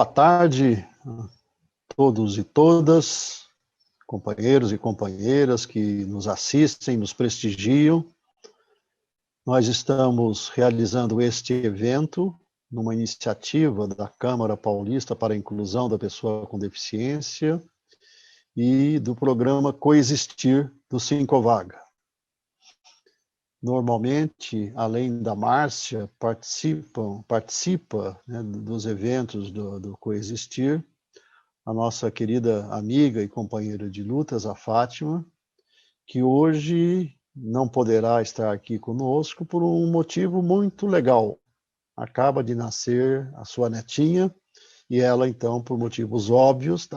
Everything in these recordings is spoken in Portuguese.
Boa tarde a todos e todas, companheiros e companheiras que nos assistem, nos prestigiam. Nós estamos realizando este evento numa iniciativa da Câmara Paulista para a Inclusão da Pessoa com Deficiência e do programa Coexistir do Sincovaga. Normalmente, além da Márcia, participa né, dos eventos do Coexistir, a nossa querida amiga e companheira de lutas, a Fátima, que hoje não poderá estar aqui conosco por um motivo muito legal. Acaba de nascer a sua netinha e ela, então, por motivos óbvios,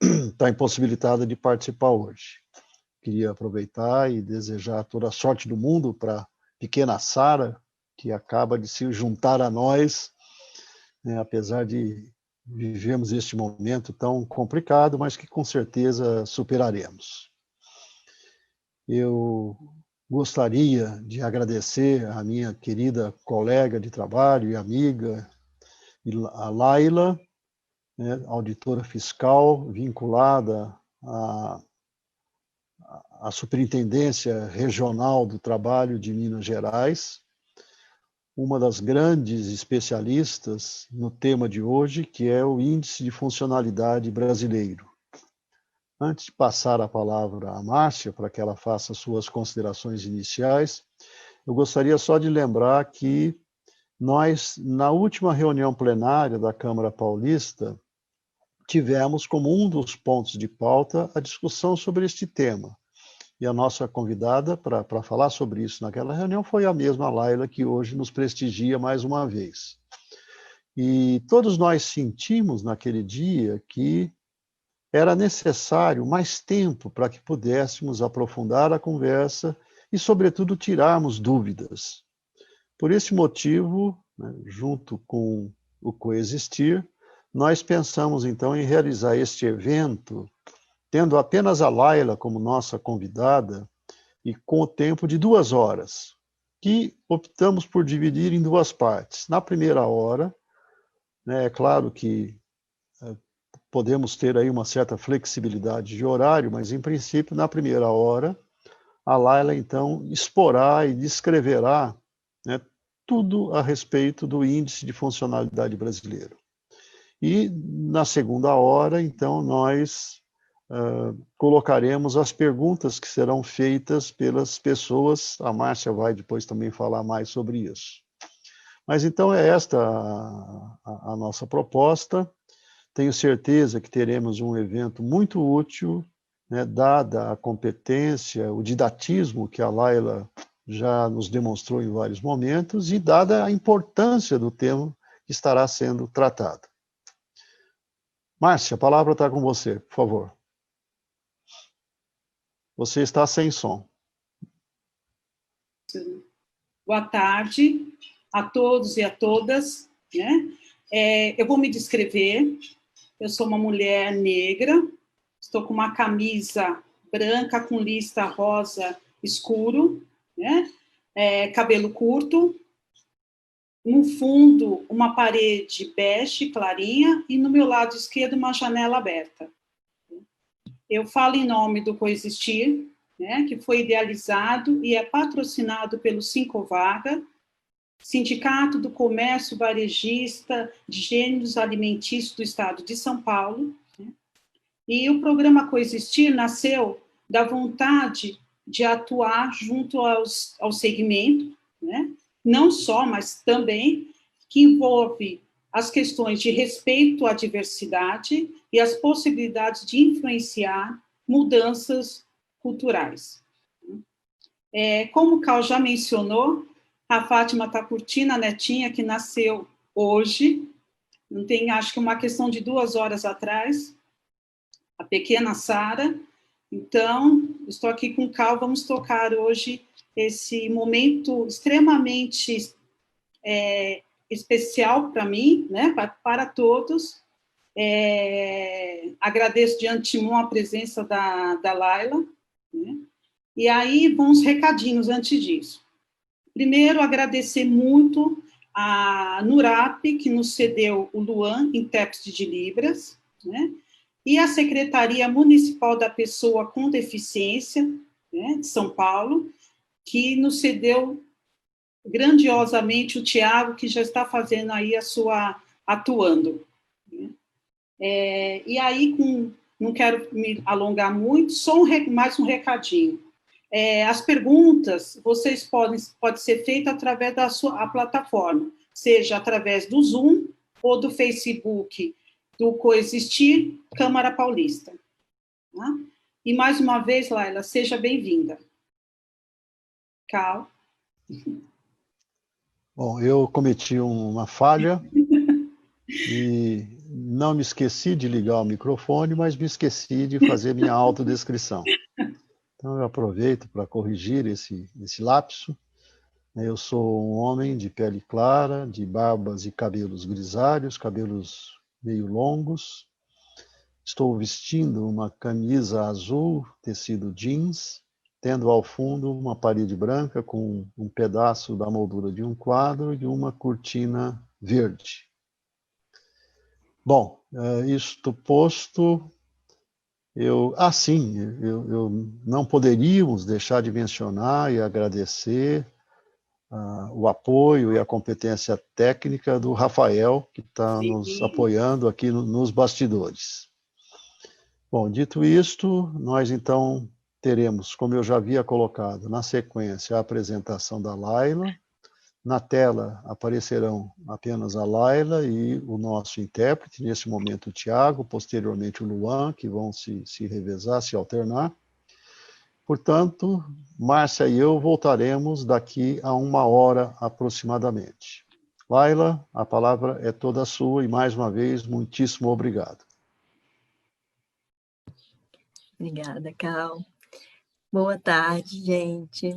está impossibilitada de participar hoje. Queria aproveitar e desejar toda a sorte do mundo para a pequena Sara, que acaba de se juntar a nós, né, apesar de vivermos este momento tão complicado, mas que com certeza superaremos. Eu gostaria de agradecer à minha querida colega de trabalho e amiga, a Laila, né, auditora fiscal vinculada à Superintendência Regional do Trabalho de Minas Gerais, uma das grandes especialistas no tema de hoje, que é o Índice de Funcionalidade Brasileiro. Antes de passar a palavra à Márcia, para que ela faça suas considerações iniciais, eu gostaria só de lembrar que nós, na última reunião plenária da Câmara Paulista, tivemos como um dos pontos de pauta a discussão sobre este tema. E a nossa convidada para falar sobre isso naquela reunião foi a mesma Laila, que hoje nos prestigia mais uma vez. E todos nós sentimos naquele dia que era necessário mais tempo para que pudéssemos aprofundar a conversa e, sobretudo, tirarmos dúvidas. Por esse motivo, né, junto com o Coexistir, nós pensamos, então, em realizar este evento tendo apenas a Laila como nossa convidada e com o tempo de 2 horas, que optamos por dividir em 2 partes. Na primeira hora, né, é claro que podemos ter aí uma certa flexibilidade de horário, mas, em princípio, na primeira hora, a Laila, então, exporá e descreverá, né, tudo a respeito do Índice de Funcionalidade Brasileiro. E, na segunda hora, então, nós colocaremos as perguntas que serão feitas pelas pessoas. A Márcia vai depois também falar mais sobre isso. Mas então é esta a nossa proposta. Tenho certeza que teremos um evento muito útil, né, dada a competência, o didatismo que a Laila já nos demonstrou em vários momentos e dada a importância do tema que estará sendo tratado. Márcia, a palavra está com você, por favor. Você está sem som. Boa tarde a todos e a todas, né? Eu vou me descrever. Eu sou uma mulher negra, estou com uma camisa branca com lista rosa escuro, né? Cabelo curto, no fundo uma parede bege clarinha e no meu lado esquerdo uma janela aberta. Eu falo em nome do Coexistir, né, que foi idealizado e é patrocinado pelo Sincovaga, Sindicato do Comércio Varejista de Gêneros Alimentícios do Estado de São Paulo. Né? E o programa Coexistir nasceu da vontade de atuar junto ao segmento, né? Não só, mas também, que envolve as questões de respeito à diversidade e as possibilidades de influenciar mudanças culturais. Como o Cal já mencionou, a Fátima está curtindo a netinha que nasceu hoje, não tem, acho que uma questão de 2 horas atrás, a pequena Sara. Então, estou aqui com o Cal, vamos tocar hoje esse momento extremamente especial para mim, né, para todos. Agradeço de antemão a presença da Laila, né? E aí vão uns recadinhos antes disso. Primeiro, agradecer muito a NURAP, que nos cedeu o Luan, intérprete de Libras, né? E a Secretaria Municipal da Pessoa com Deficiência, né, de São Paulo, que nos cedeu grandiosamente o Tiago, que já está fazendo aí atuando. Né? E aí, não quero me alongar muito, só mais um recadinho. As perguntas, pode ser feita através da sua plataforma, seja através do Zoom ou do Facebook do Coexistir Câmara Paulista. Tá? E mais uma vez, Laila, seja bem-vinda. Cal. Bom, eu cometi uma falha e não me esqueci de ligar o microfone, mas me esqueci de fazer minha autodescrição. Então, eu aproveito para corrigir esse lapso. Eu sou um homem de pele clara, de barbas e cabelos grisalhos, cabelos meio longos. Estou vestindo uma camisa azul, tecido jeans, tendo ao fundo uma parede branca com um pedaço da moldura de um quadro e uma cortina verde. Bom, isto posto, eu não poderíamos deixar de mencionar e agradecer o apoio e a competência técnica do Rafael, que está nos apoiando aqui nos bastidores. Bom, dito isto, nós então teremos, como eu já havia colocado, na sequência, a apresentação da Laila. Na tela aparecerão apenas a Laila e o nosso intérprete, nesse momento o Tiago, posteriormente o Luan, que vão se revezar, se alternar. Portanto, Márcia e eu voltaremos daqui a 1 hora aproximadamente. Laila, a palavra é toda sua e, mais uma vez, muitíssimo obrigado. Obrigada, Cal. Boa tarde, gente.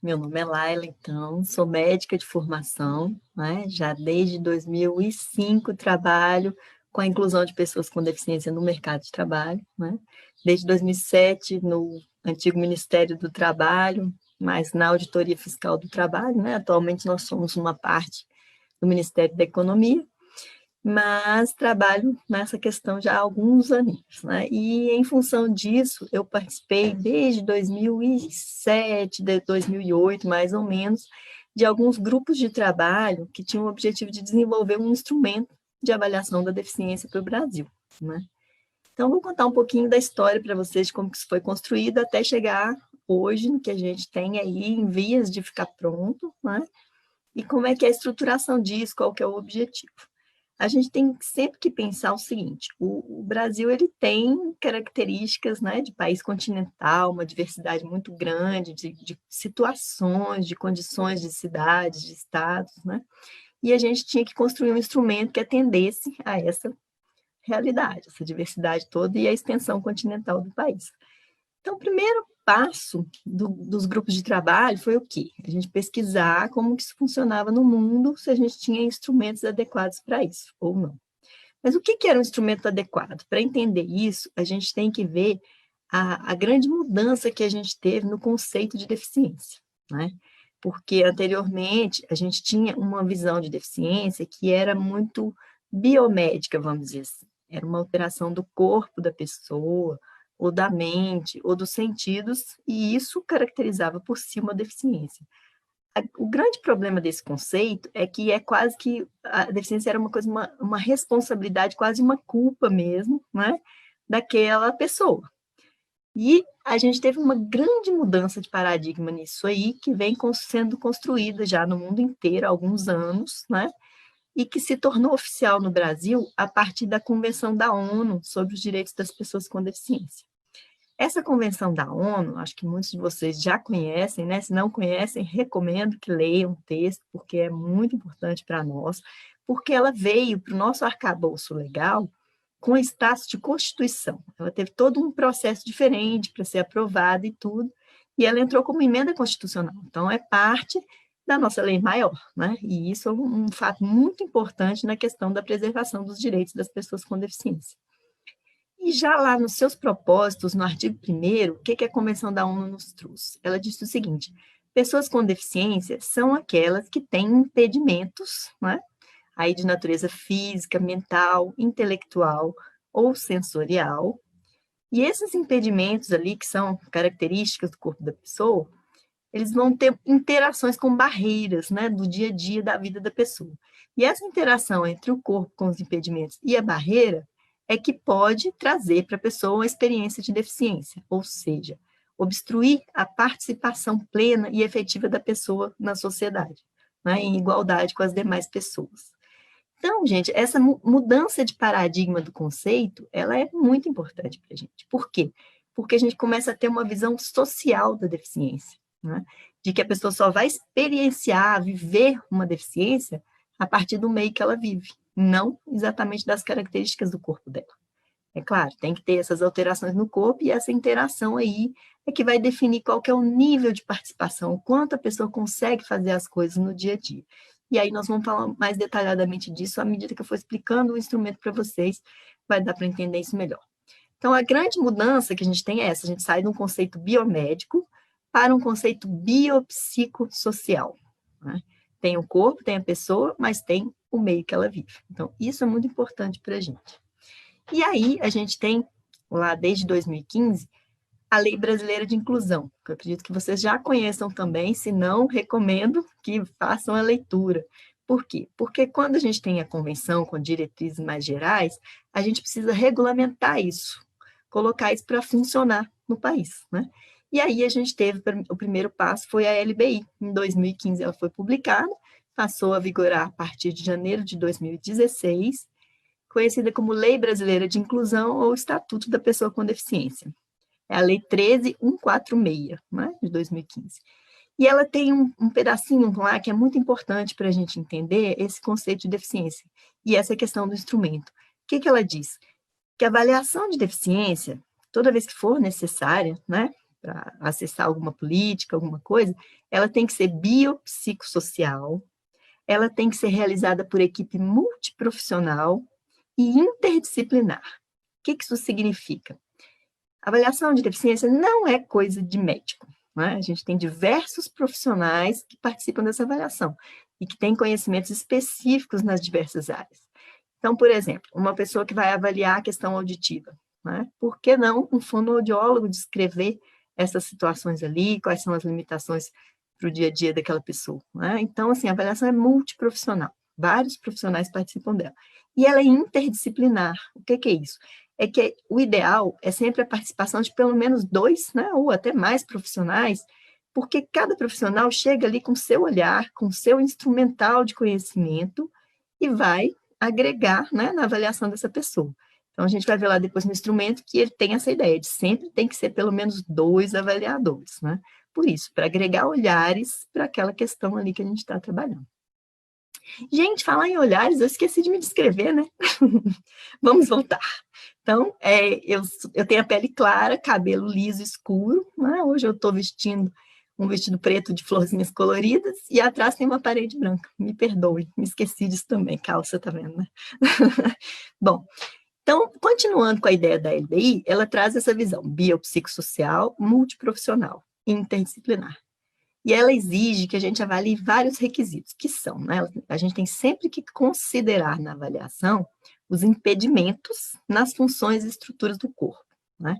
Meu nome é Laila, então, sou médica de formação, né? Já desde 2005 trabalho com a inclusão de pessoas com deficiência no mercado de trabalho, né? Desde 2007 no antigo Ministério do Trabalho, mas na Auditoria Fiscal do Trabalho, né? Atualmente nós somos uma parte do Ministério da Economia, mas trabalho nessa questão já há alguns anos, né? E em função disso, eu participei desde 2007, 2008, mais ou menos, de alguns grupos de trabalho que tinham o objetivo de desenvolver um instrumento de avaliação da deficiência para o Brasil, né? Então, vou contar um pouquinho da história para vocês, de como que isso foi construído, até chegar hoje, no que a gente tem aí em vias de ficar pronto, né? E como é que é a estruturação disso, qual que é o objetivo. A gente tem sempre que pensar o seguinte, o Brasil ele tem características, né, de país continental, uma diversidade muito grande de situações, de condições de cidades, de estados, né? E a gente tinha que construir um instrumento que atendesse a essa realidade, essa diversidade toda e a extensão continental do país. Então, o primeiro passo dos grupos de trabalho foi o quê? A gente pesquisar como que isso funcionava no mundo, se a gente tinha instrumentos adequados para isso, ou não. Mas o que era um instrumento adequado? Para entender isso, a gente tem que ver a grande mudança que a gente teve no conceito de deficiência, né? Porque anteriormente a gente tinha uma visão de deficiência que era muito biomédica, vamos dizer assim. Era uma alteração do corpo da pessoa, ou da mente, ou dos sentidos, e isso caracterizava por si uma deficiência. O grande problema desse conceito é que é quase que a deficiência era uma coisa, uma responsabilidade, quase uma culpa mesmo, né, daquela pessoa. E a gente teve uma grande mudança de paradigma nisso aí, que vem sendo construída já no mundo inteiro há alguns anos, né, e que se tornou oficial no Brasil a partir da Convenção da ONU sobre os Direitos das Pessoas com Deficiência. Essa convenção da ONU, acho que muitos de vocês já conhecem, né? Se não conhecem, recomendo que leiam o texto, porque é muito importante para nós, porque ela veio para o nosso arcabouço legal com status de Constituição. Ela teve todo um processo diferente para ser aprovada e tudo, e ela entrou como emenda constitucional. Então, é parte da nossa lei maior, né? E isso é um fato muito importante na questão da preservação dos direitos das pessoas com deficiência. E já lá nos seus propósitos, no artigo 1º, o que a Convenção da ONU nos trouxe? Ela disse o seguinte, Pessoas com deficiência são aquelas que têm impedimentos, né? Aí de natureza física, mental, intelectual ou sensorial. E esses impedimentos ali, que são características do corpo da pessoa, eles vão ter interações com barreiras, né, do dia a dia da vida da pessoa. E essa interação entre o corpo com os impedimentos e a barreira é que pode trazer para a pessoa uma experiência de deficiência, ou seja, obstruir a participação plena e efetiva da pessoa na sociedade, né, em igualdade com as demais pessoas. Então, gente, essa mudança de paradigma do conceito, ela é muito importante para a gente. Por quê? Porque a gente começa a ter uma visão social da deficiência, né? De que a pessoa só vai experienciar, viver uma deficiência a partir do meio que ela vive, não exatamente das características do corpo dela. É claro, tem que ter essas alterações no corpo e essa interação aí é que vai definir qual que é o nível de participação, o quanto a pessoa consegue fazer as coisas no dia a dia. E aí nós vamos falar mais detalhadamente disso à medida que eu for explicando o instrumento para vocês, vai dar para entender isso melhor. Então, a grande mudança que a gente tem é essa, a gente sai de um conceito biomédico para um conceito biopsicossocial, né? Tem o corpo, tem a pessoa, mas tem o meio que ela vive. Então, isso é muito importante para a gente. E aí, a gente tem, lá desde 2015, a Lei Brasileira de Inclusão, que eu acredito que vocês já conheçam também, se não, recomendo que façam a leitura. Por quê? Porque quando a gente tem a convenção com diretrizes mais gerais, a gente precisa regulamentar isso, colocar isso para funcionar no país, né? E aí a gente teve, o primeiro passo foi a LBI, em 2015 ela foi publicada, passou a vigorar a partir de janeiro de 2016, conhecida como Lei Brasileira de Inclusão ou Estatuto da Pessoa com Deficiência. É a Lei 13.146, né, de 2015. E ela tem um pedacinho lá que é muito importante para a gente entender esse conceito de deficiência e essa questão do instrumento. O que ela diz? Que a avaliação de deficiência, toda vez que for necessária, né, para acessar alguma política, alguma coisa, ela tem que ser biopsicossocial, ela tem que ser realizada por equipe multiprofissional e interdisciplinar. O que isso significa? A avaliação de deficiência não é coisa de médico, né? A gente tem diversos profissionais que participam dessa avaliação e que têm conhecimentos específicos nas diversas áreas. Então, por exemplo, uma pessoa que vai avaliar a questão auditiva, né? Por que não um fonoaudiólogo descrever essas situações ali, quais são as limitações para o dia a dia daquela pessoa, né? Então, assim, a avaliação é multiprofissional, vários profissionais participam dela. E ela é interdisciplinar. O que é isso? É que o ideal é sempre a participação de pelo menos 2, né, ou até mais profissionais, porque cada profissional chega ali com seu olhar, com seu instrumental de conhecimento e vai agregar, né, na avaliação dessa pessoa. Então, a gente vai ver lá depois no instrumento que ele tem essa ideia de sempre tem que ser pelo menos 2 avaliadores, né? Por isso, para agregar olhares para aquela questão ali que a gente está trabalhando. Gente, falar em olhares, eu esqueci de me descrever, né? Vamos voltar. Então, eu tenho a pele clara, cabelo liso escuro, né? Hoje eu estou vestindo um vestido preto de florzinhas coloridas e atrás tem uma parede branca. Me perdoe, me esqueci disso também, calça, tá vendo, né? Bom, então, continuando com a ideia da LBI, ela traz essa visão biopsicossocial, multiprofissional, interdisciplinar. E ela exige que a gente avalie vários requisitos, que são, né? A gente tem sempre que considerar na avaliação os impedimentos nas funções e estruturas do corpo, né?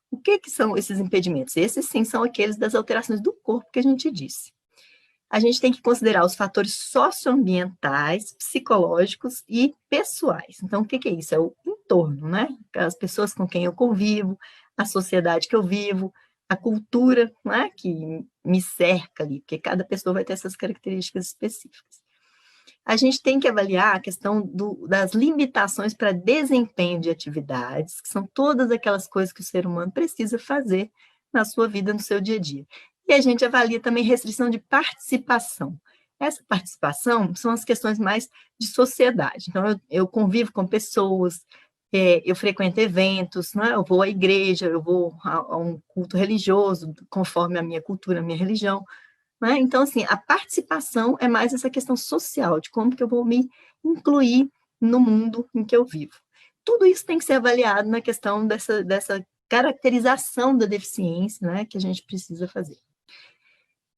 O que são esses impedimentos? Esses, sim, são aqueles das alterações do corpo que a gente disse. A gente tem que considerar os fatores socioambientais, psicológicos e pessoais. Então, o que é isso? É o entorno, né? As pessoas com quem eu convivo, a sociedade que eu vivo, a cultura, né, que me cerca ali, porque cada pessoa vai ter essas características específicas. A gente tem que avaliar a questão das limitações para desempenho de atividades, que são todas aquelas coisas que o ser humano precisa fazer na sua vida, no seu dia a dia. E a gente avalia também restrição de participação. Essa participação são as questões mais de sociedade. Então, eu convivo com pessoas, eu frequento eventos, né? Eu vou à igreja, eu vou a um culto religioso, conforme a minha cultura, a minha religião, né? Então, assim, a participação é mais essa questão social, de como que eu vou me incluir no mundo em que eu vivo. Tudo isso tem que ser avaliado na questão dessa caracterização da deficiência, né, que a gente precisa fazer.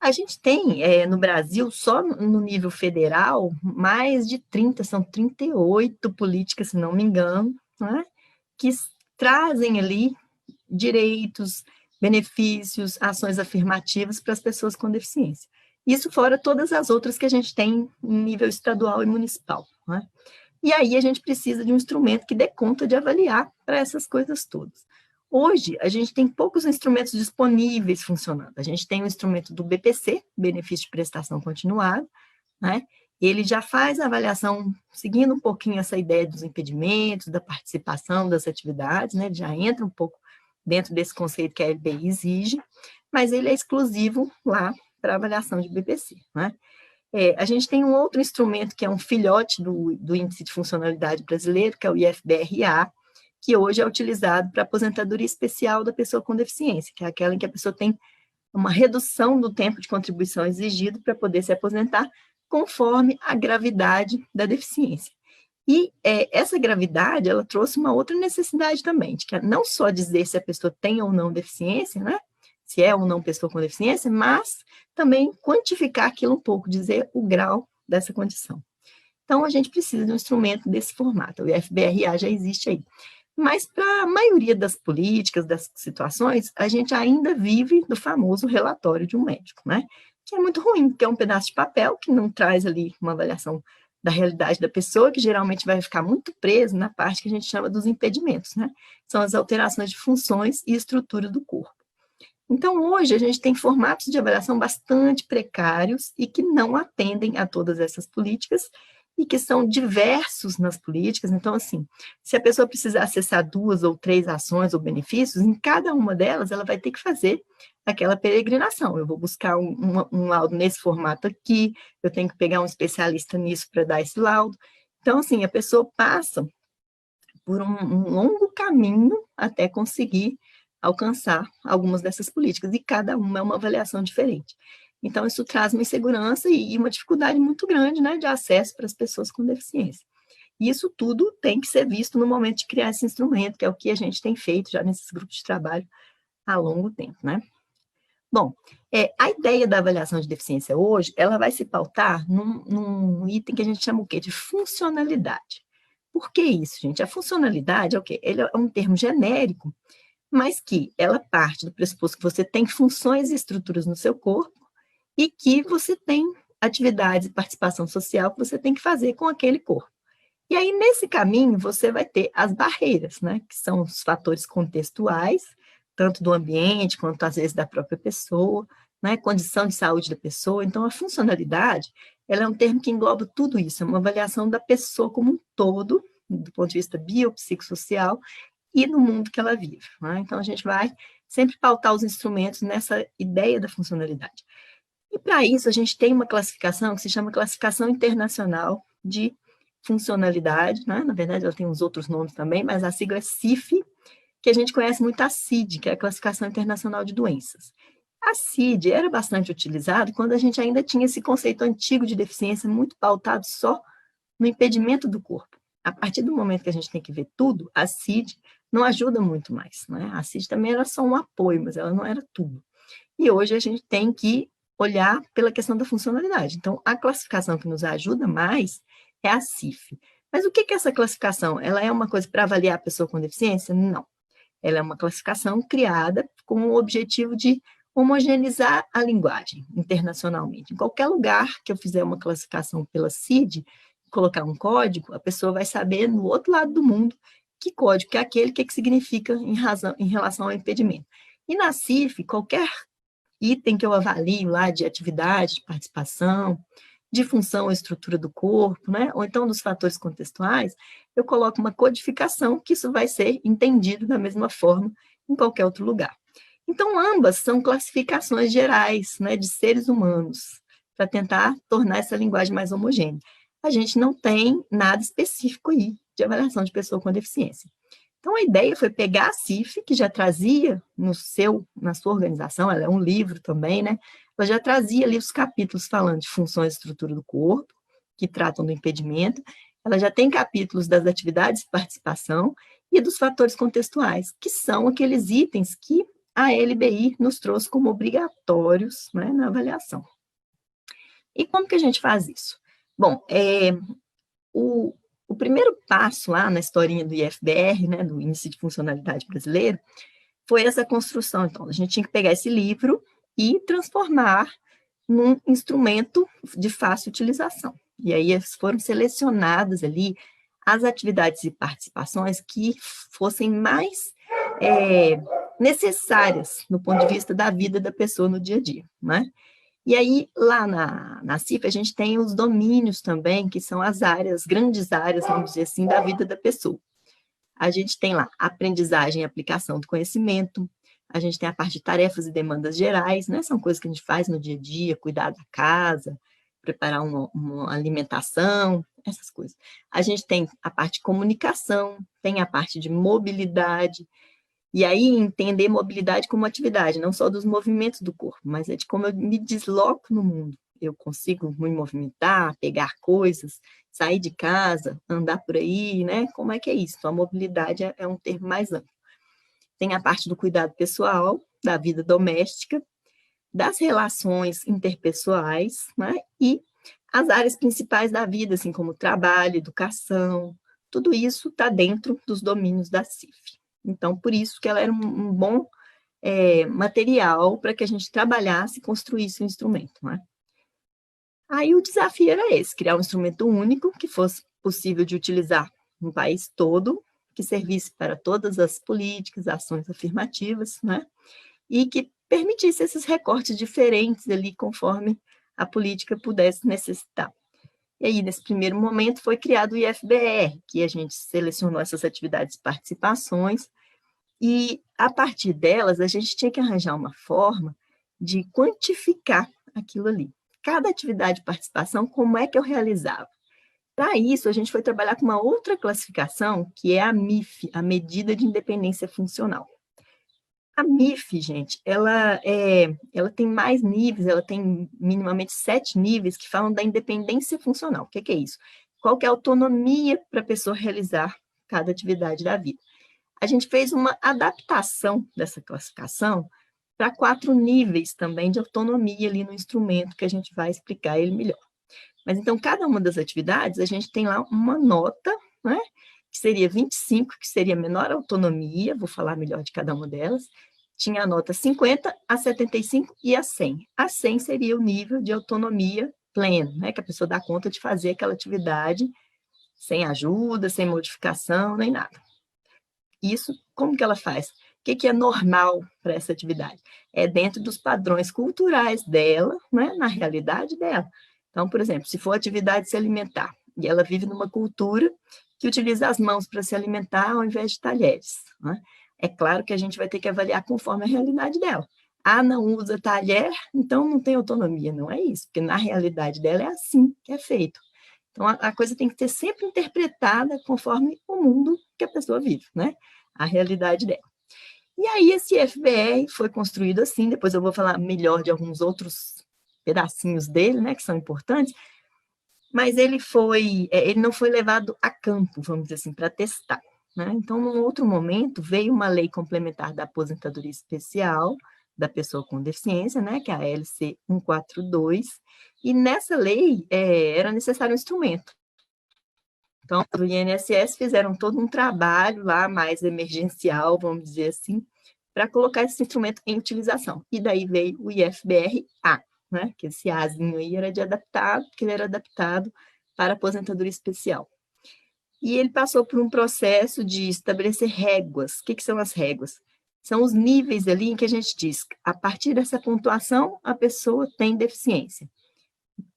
A gente tem, no Brasil, só no nível federal, mais de 30, são 38 políticas, se não me engano, né, que trazem ali direitos, benefícios, ações afirmativas para as pessoas com deficiência. Isso fora todas as outras que a gente tem em nível estadual e municipal, né? E aí a gente precisa de um instrumento que dê conta de avaliar para essas coisas todas. Hoje, a gente tem poucos instrumentos disponíveis funcionando. A gente tem o instrumento do BPC, Benefício de Prestação Continuada, né? Ele já faz a avaliação, seguindo um pouquinho essa ideia dos impedimentos, da participação das atividades, né? Já entra um pouco dentro desse conceito que a LBI exige, mas ele é exclusivo lá para avaliação de BPC, né? A gente tem um outro instrumento que é um filhote do Índice de Funcionalidade Brasileiro, que é o IFBRA, que hoje é utilizado para aposentadoria especial da pessoa com deficiência, que é aquela em que a pessoa tem uma redução do tempo de contribuição exigido para poder se aposentar, conforme a gravidade da deficiência. E essa gravidade, ela trouxe uma outra necessidade também, de que não só dizer se a pessoa tem ou não deficiência, né? Se é ou não pessoa com deficiência, mas também quantificar aquilo um pouco, dizer o grau dessa condição. Então, a gente precisa de um instrumento desse formato, o IFBRA já existe aí. Mas, para a maioria das políticas, das situações, a gente ainda vive do famoso relatório de um médico, né? Que é muito ruim, porque é um pedaço de papel que não traz ali uma avaliação da realidade da pessoa, que geralmente vai ficar muito preso na parte que a gente chama dos impedimentos, né? São as alterações de funções e estrutura do corpo. Então, hoje, a gente tem formatos de avaliação bastante precários e que não atendem a todas essas políticas e que são diversos nas políticas. Então, assim, se a pessoa precisar acessar 2 ou 3 ações ou benefícios, em cada uma delas, ela vai ter que fazer aquela peregrinação. Eu vou buscar um laudo nesse formato aqui, eu tenho que pegar um especialista nisso para dar esse laudo. Então, assim, a pessoa passa por um longo caminho até conseguir alcançar algumas dessas políticas, e cada uma é uma avaliação diferente. Então, isso traz uma insegurança e uma dificuldade muito grande, né, de acesso para as pessoas com deficiência. E isso tudo tem que ser visto no momento de criar esse instrumento, que é o que a gente tem feito já nesses grupos de trabalho há longo tempo, né? Bom, a ideia da avaliação de deficiência hoje, ela vai se pautar num item que a gente chama o quê? De funcionalidade. Por que isso, gente? A funcionalidade é o quê? Ele é um termo genérico, mas que ela parte do pressuposto que você tem funções e estruturas no seu corpo e que você tem atividades e participação social que você tem que fazer com aquele corpo. E aí, nesse caminho, você vai ter as barreiras, né, que são os fatores contextuais, tanto do ambiente quanto, às vezes, da própria pessoa, né, condição de saúde da pessoa. Então, a funcionalidade, ela é um termo que engloba tudo isso, é uma avaliação da pessoa como um todo, do ponto de vista biopsicossocial, e no mundo que ela vive, né? Então, a gente vai sempre pautar os instrumentos nessa ideia da funcionalidade. E, para isso, a gente tem uma classificação que se chama Classificação Internacional de Funcionalidade, né? Na verdade, ela tem uns outros nomes também, mas a sigla é CIF, que a gente conhece muito a CID, que é a Classificação Internacional de Doenças. A CID era bastante utilizada quando a gente ainda tinha esse conceito antigo de deficiência muito pautado só no impedimento do corpo. A partir do momento que a gente tem que ver tudo, a CID não ajuda muito mais, né? A CID também era só um apoio, mas ela não era tudo. E hoje a gente tem que olhar pela questão da funcionalidade. Então, a classificação que nos ajuda mais é a CIF. Mas o que é essa classificação? Ela é uma coisa para avaliar a pessoa com deficiência? Não. Ela é uma classificação criada com o objetivo de homogeneizar a linguagem internacionalmente. Em qualquer lugar que eu fizer uma classificação pela CID, colocar um código, a pessoa vai saber no outro lado do mundo que código que é aquele, o que significa em relação ao impedimento. E na CIF, qualquer item que eu avalio lá de atividade, de participação, de função ou estrutura do corpo, né? Ou então dos fatores contextuais, eu coloco uma codificação que isso vai ser entendido da mesma forma em qualquer outro lugar. Então, ambas são classificações gerais, né, de seres humanos, para tentar tornar essa linguagem mais homogênea. A gente não tem nada específico aí de avaliação de pessoa com deficiência. Então, a ideia foi pegar a CIF, que já trazia na sua organização, ela é um livro também, né? Ela já trazia ali os capítulos falando de funções e estrutura do corpo, que tratam do impedimento. Ela já tem capítulos das atividades de participação e dos fatores contextuais, que são aqueles itens que a LBI nos trouxe como obrigatórios, né, na avaliação. E como que a gente faz isso? Bom, o primeiro passo lá na historinha do IFBR, né, do Índice de Funcionalidade Brasileiro, foi essa construção. Então, a gente tinha que pegar esse livro e transformar num instrumento de fácil utilização. E aí foram selecionadas ali as atividades e participações que fossem mais necessárias no ponto de vista da vida da pessoa no dia a dia, né? E aí, lá na CIF, a gente tem os domínios também, que são as áreas, grandes áreas, vamos dizer assim, da vida da pessoa. A gente tem lá aprendizagem e aplicação do conhecimento, a gente tem a parte de tarefas e demandas gerais, né? São coisas que a gente faz no dia a dia, cuidar da casa, preparar uma alimentação, essas coisas. A gente tem a parte de comunicação, tem a parte de mobilidade, e aí entender mobilidade como atividade, não só dos movimentos do corpo, mas é de como eu me desloco no mundo. Eu consigo me movimentar, pegar coisas, sair de casa, andar por aí, né? Como é que é isso? Então, a mobilidade é um termo mais amplo. Tem a parte do cuidado pessoal, da vida doméstica, das relações interpessoais, né? E as áreas principais da vida, assim como trabalho, educação, tudo isso está dentro dos domínios da CIF. Então, por isso que ela era um bom material para que a gente trabalhasse e construísse um instrumento, né? Aí o desafio era esse, criar um instrumento único que fosse possível de utilizar no país todo, que servisse para todas as políticas, ações afirmativas, né? E que permitisse esses recortes diferentes ali, conforme a política pudesse necessitar. E aí, nesse primeiro momento, foi criado o IFBR, que a gente selecionou essas atividades e participações, e, a partir delas, a gente tinha que arranjar uma forma de quantificar aquilo ali. Cada atividade de participação, como é que eu realizava? Para isso, a gente foi trabalhar com uma outra classificação, que é a MIF, a Medida de Independência Funcional. A MIF, gente, ela tem mais níveis, ela tem minimamente 7 níveis que falam da independência funcional. O que é isso? Qual que é a autonomia para a pessoa realizar cada atividade da vida? A gente fez uma adaptação dessa classificação para 4 níveis também de autonomia ali no instrumento, que a gente vai explicar ele melhor. Mas, então, cada uma das atividades, a gente tem lá uma nota, né, que seria 25, que seria menor autonomia, vou falar melhor de cada uma delas. Tinha a nota 50, a 75 e a 100. A 100 seria o nível de autonomia pleno, né, que a pessoa dá conta de fazer aquela atividade sem ajuda, sem modificação, nem nada. Isso, como que ela faz? O que é normal para essa atividade? É dentro dos padrões culturais dela, né, na realidade dela. Então, por exemplo, se for atividade de se alimentar, e ela vive numa cultura que utiliza as mãos para se alimentar ao invés de talheres, né? É claro que a gente vai ter que avaliar conforme a realidade dela. Ah, não usa talher, então não tem autonomia. Não é isso, porque na realidade dela é assim que é feito. Então, a coisa tem que ser sempre interpretada conforme o mundo que a pessoa vive, né? A realidade dela. E aí, esse FBR foi construído assim, depois eu vou falar melhor de alguns outros pedacinhos dele, né, que são importantes, mas ele não foi levado a campo, vamos dizer assim, para testar, né? Então, num outro momento, veio uma lei complementar da aposentadoria especial da pessoa com deficiência, né, que é a LC 142, e nessa lei era necessário um instrumento. Então, o INSS fizeram todo um trabalho lá, mais emergencial, vamos dizer assim, para colocar esse instrumento em utilização. E daí veio o IFBR-A, né? Que esse Azinho aí era de adaptado, porque ele era adaptado para aposentadoria especial. E ele passou por um processo de estabelecer réguas. O que são as réguas? São os níveis ali em que a gente diz, a partir dessa pontuação, a pessoa tem deficiência.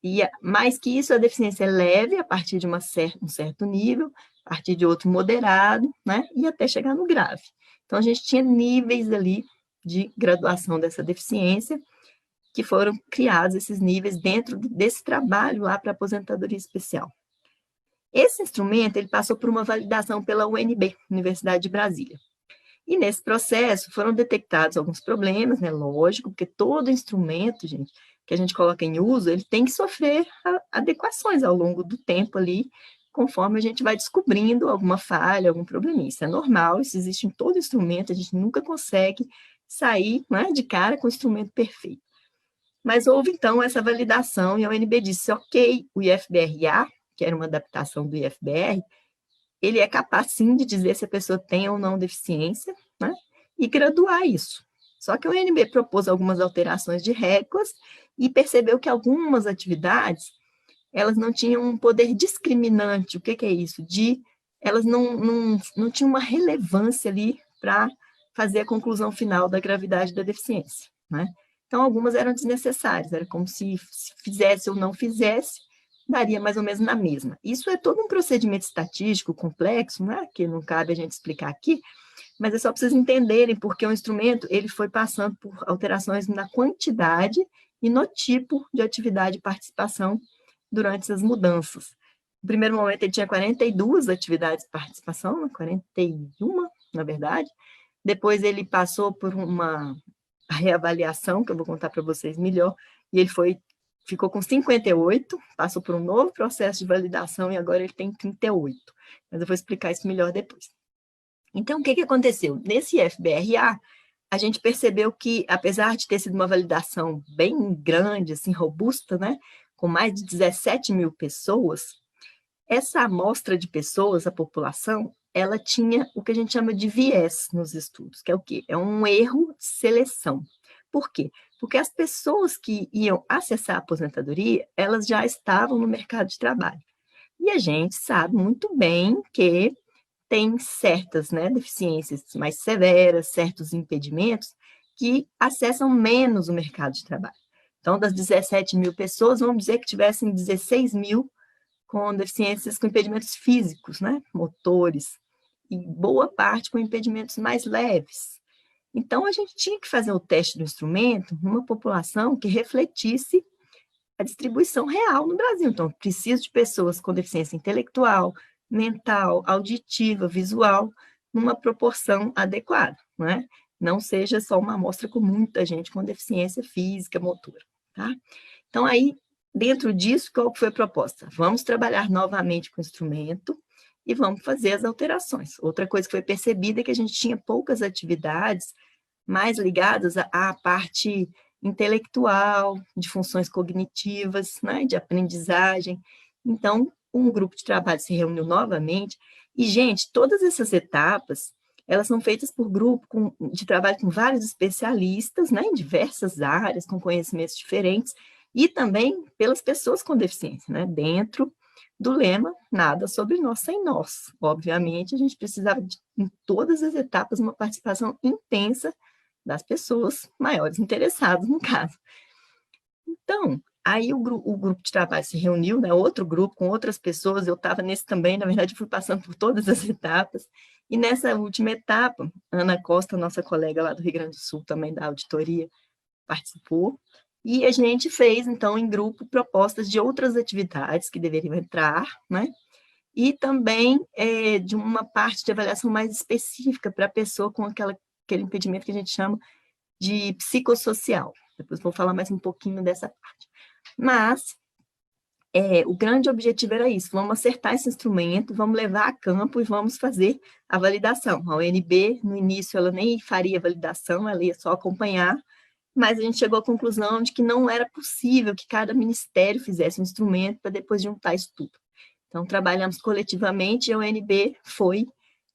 E mais que isso, a deficiência é leve, a partir de um certo nível, a partir de outro moderado, né? E até chegar no grave. Então, a gente tinha níveis ali de graduação dessa deficiência, que foram criados esses níveis dentro desse trabalho lá para aposentadoria especial. Esse instrumento, ele passou por uma validação pela UNB, Universidade de Brasília. E nesse processo foram detectados alguns problemas, né? Lógico, porque todo instrumento, gente, que a gente coloca em uso, ele tem que sofrer adequações ao longo do tempo ali, conforme a gente vai descobrindo alguma falha, algum probleminha. Isso é normal, isso existe em todo instrumento, a gente nunca consegue sair, né, de cara com o instrumento perfeito. Mas houve, então, essa validação e a UNB disse, ok, o IFBR-A, que era uma adaptação do IFBR, ele é capaz, sim, de dizer se a pessoa tem ou não deficiência, né, e graduar isso. Só que a UNB propôs algumas alterações de regras e percebeu que algumas atividades, elas não tinham um poder discriminante. O que é isso? Elas não tinham uma relevância ali para fazer a conclusão final da gravidade da deficiência, né? Então, algumas eram desnecessárias, era como se fizesse ou não fizesse, daria mais ou menos na mesma. Isso é todo um procedimento estatístico complexo, né, que não cabe a gente explicar aqui, mas é só para vocês entenderem, porque o instrumento ele foi passando por alterações na quantidade e no tipo de atividade e participação durante essas mudanças. No primeiro momento, ele tinha 42 atividades de participação, 41, na verdade. Depois, ele passou por uma reavaliação, que eu vou contar para vocês melhor, e ele ficou com 58, passou por um novo processo de validação, e agora ele tem 38. Mas eu vou explicar isso melhor depois. Então, o que aconteceu? Nesse IFBR-A, a gente percebeu que, apesar de ter sido uma validação bem grande, assim, robusta, né, com mais de 17 mil pessoas, essa amostra de pessoas, a população, ela tinha o que a gente chama de viés nos estudos, que é o quê? É um erro de seleção. Por quê? Porque as pessoas que iam acessar a aposentadoria, elas já estavam no mercado de trabalho. E a gente sabe muito bem que tem certas, né, deficiências mais severas, certos impedimentos que acessam menos o mercado de trabalho. Então, das 17 mil pessoas, vamos dizer que tivessem 16 mil com deficiências com impedimentos físicos, né, motores, e boa parte com impedimentos mais leves. Então, a gente tinha que fazer o teste do instrumento numa população que refletisse a distribuição real no Brasil. Então, preciso de pessoas com deficiência intelectual, mental, auditiva, visual, numa proporção adequada, né? Não seja só uma amostra com muita gente com deficiência física, motora, tá? Então, aí, dentro disso, qual foi a proposta? Vamos trabalhar novamente com o instrumento e vamos fazer as alterações. Outra coisa que foi percebida é que a gente tinha poucas atividades mais ligadas à parte intelectual, de funções cognitivas, né, de aprendizagem. Então, um grupo de trabalho se reuniu novamente e, gente, todas essas etapas, elas são feitas por grupo de trabalho com vários especialistas, né, em diversas áreas, com conhecimentos diferentes, e também pelas pessoas com deficiência, né, dentro do lema, nada sobre nós sem nós. Obviamente, a gente precisava, em todas as etapas, uma participação intensa das pessoas maiores interessadas, no caso. Então, aí o grupo de trabalho se reuniu, né, outro grupo com outras pessoas, eu estava nesse também, na verdade, fui passando por todas as etapas, e nessa última etapa, Ana Costa, nossa colega lá do Rio Grande do Sul, também da auditoria, participou, e a gente fez, então, em grupo, propostas de outras atividades que deveriam entrar, né, e também de uma parte de avaliação mais específica para a pessoa com aquele impedimento que a gente chama de psicossocial. Depois vou falar mais um pouquinho dessa parte. Mas o grande objetivo era isso, vamos acertar esse instrumento, vamos levar a campo e vamos fazer a validação. A UNB, no início, ela nem faria validação, ela ia só acompanhar, mas a gente chegou à conclusão de que não era possível que cada ministério fizesse um instrumento para depois juntar isso tudo. Então, trabalhamos coletivamente e a UNB foi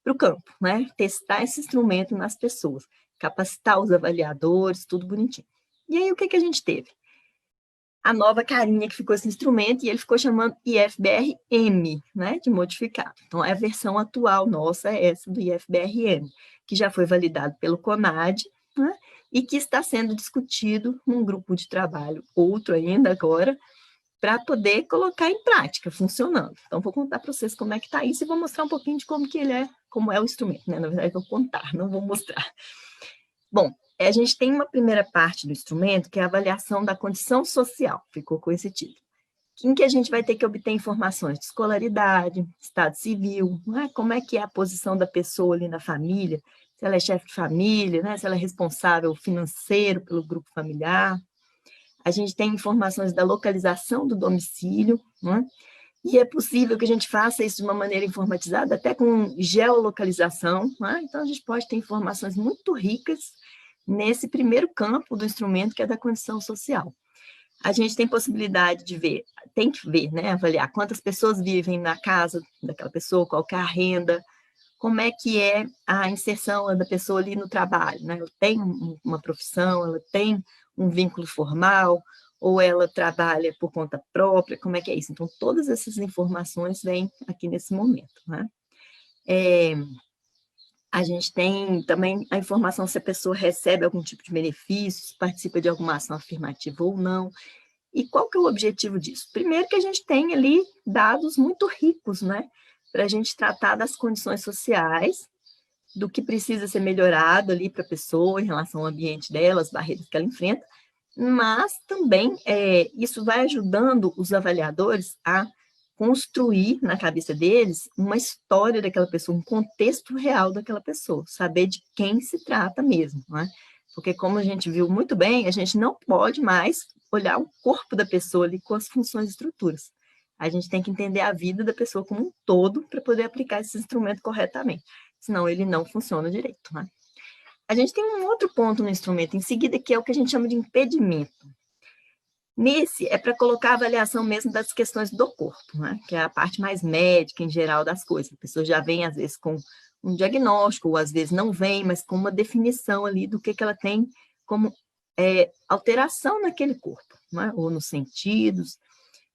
para o campo, né? Testar esse instrumento nas pessoas, capacitar os avaliadores, tudo bonitinho. E aí, o que a gente teve? A nova carinha que ficou esse instrumento, e ele ficou chamando IFBR-M, né, de modificado. Então, a versão atual nossa é essa do IFBR-M, que já foi validado pelo CONAD, né, e que está sendo discutido num grupo de trabalho, outro ainda agora, para poder colocar em prática, funcionando. Então, vou contar para vocês como é que está isso e vou mostrar um pouquinho de como que ele é, como é o instrumento, né? Na verdade, vou contar, não vou mostrar. Bom, a gente tem uma primeira parte do instrumento, que é a avaliação da condição social, ficou com esse título, em que a gente vai ter que obter informações de escolaridade, estado civil, né? Como é que é a posição da pessoa ali na família, se ela é chefe de família, né? Se ela é responsável financeiro pelo grupo familiar. A gente tem informações da localização do domicílio, né? E é possível que a gente faça isso de uma maneira informatizada, até com geolocalização, né? Então, a gente pode ter informações muito ricas nesse primeiro campo do instrumento, que é da condição social. A gente tem possibilidade de ver, tem que ver, né? Avaliar quantas pessoas vivem na casa daquela pessoa, qual que é a renda, como é que é a inserção da pessoa ali no trabalho, né? Ela tem uma profissão, ela tem um vínculo formal, ou ela trabalha por conta própria, como é que é isso? Então, todas essas informações vêm aqui nesse momento, né? A gente tem também a informação se a pessoa recebe algum tipo de benefício, se participa de alguma ação afirmativa ou não. E qual que é o objetivo disso? Primeiro que a gente tem ali dados muito ricos, né? Para a gente tratar das condições sociais, do que precisa ser melhorado ali para a pessoa em relação ao ambiente dela, as barreiras que ela enfrenta, mas também isso vai ajudando os avaliadores a construir na cabeça deles uma história daquela pessoa, um contexto real daquela pessoa, saber de quem se trata mesmo, né? Porque como a gente viu muito bem, a gente não pode mais olhar o corpo da pessoa ali com as funções e estruturas. A gente tem que entender a vida da pessoa como um todo para poder aplicar esse instrumento corretamente, senão ele não funciona direito, né? A gente tem um outro ponto no instrumento em seguida, que é o que a gente chama de impedimento. Nesse, é para colocar a avaliação mesmo das questões do corpo, né? Que é a parte mais médica, em geral, das coisas. A pessoa já vem, às vezes, com um diagnóstico, ou às vezes não vem, mas com uma definição ali do que ela tem como alteração naquele corpo, né? Ou nos sentidos.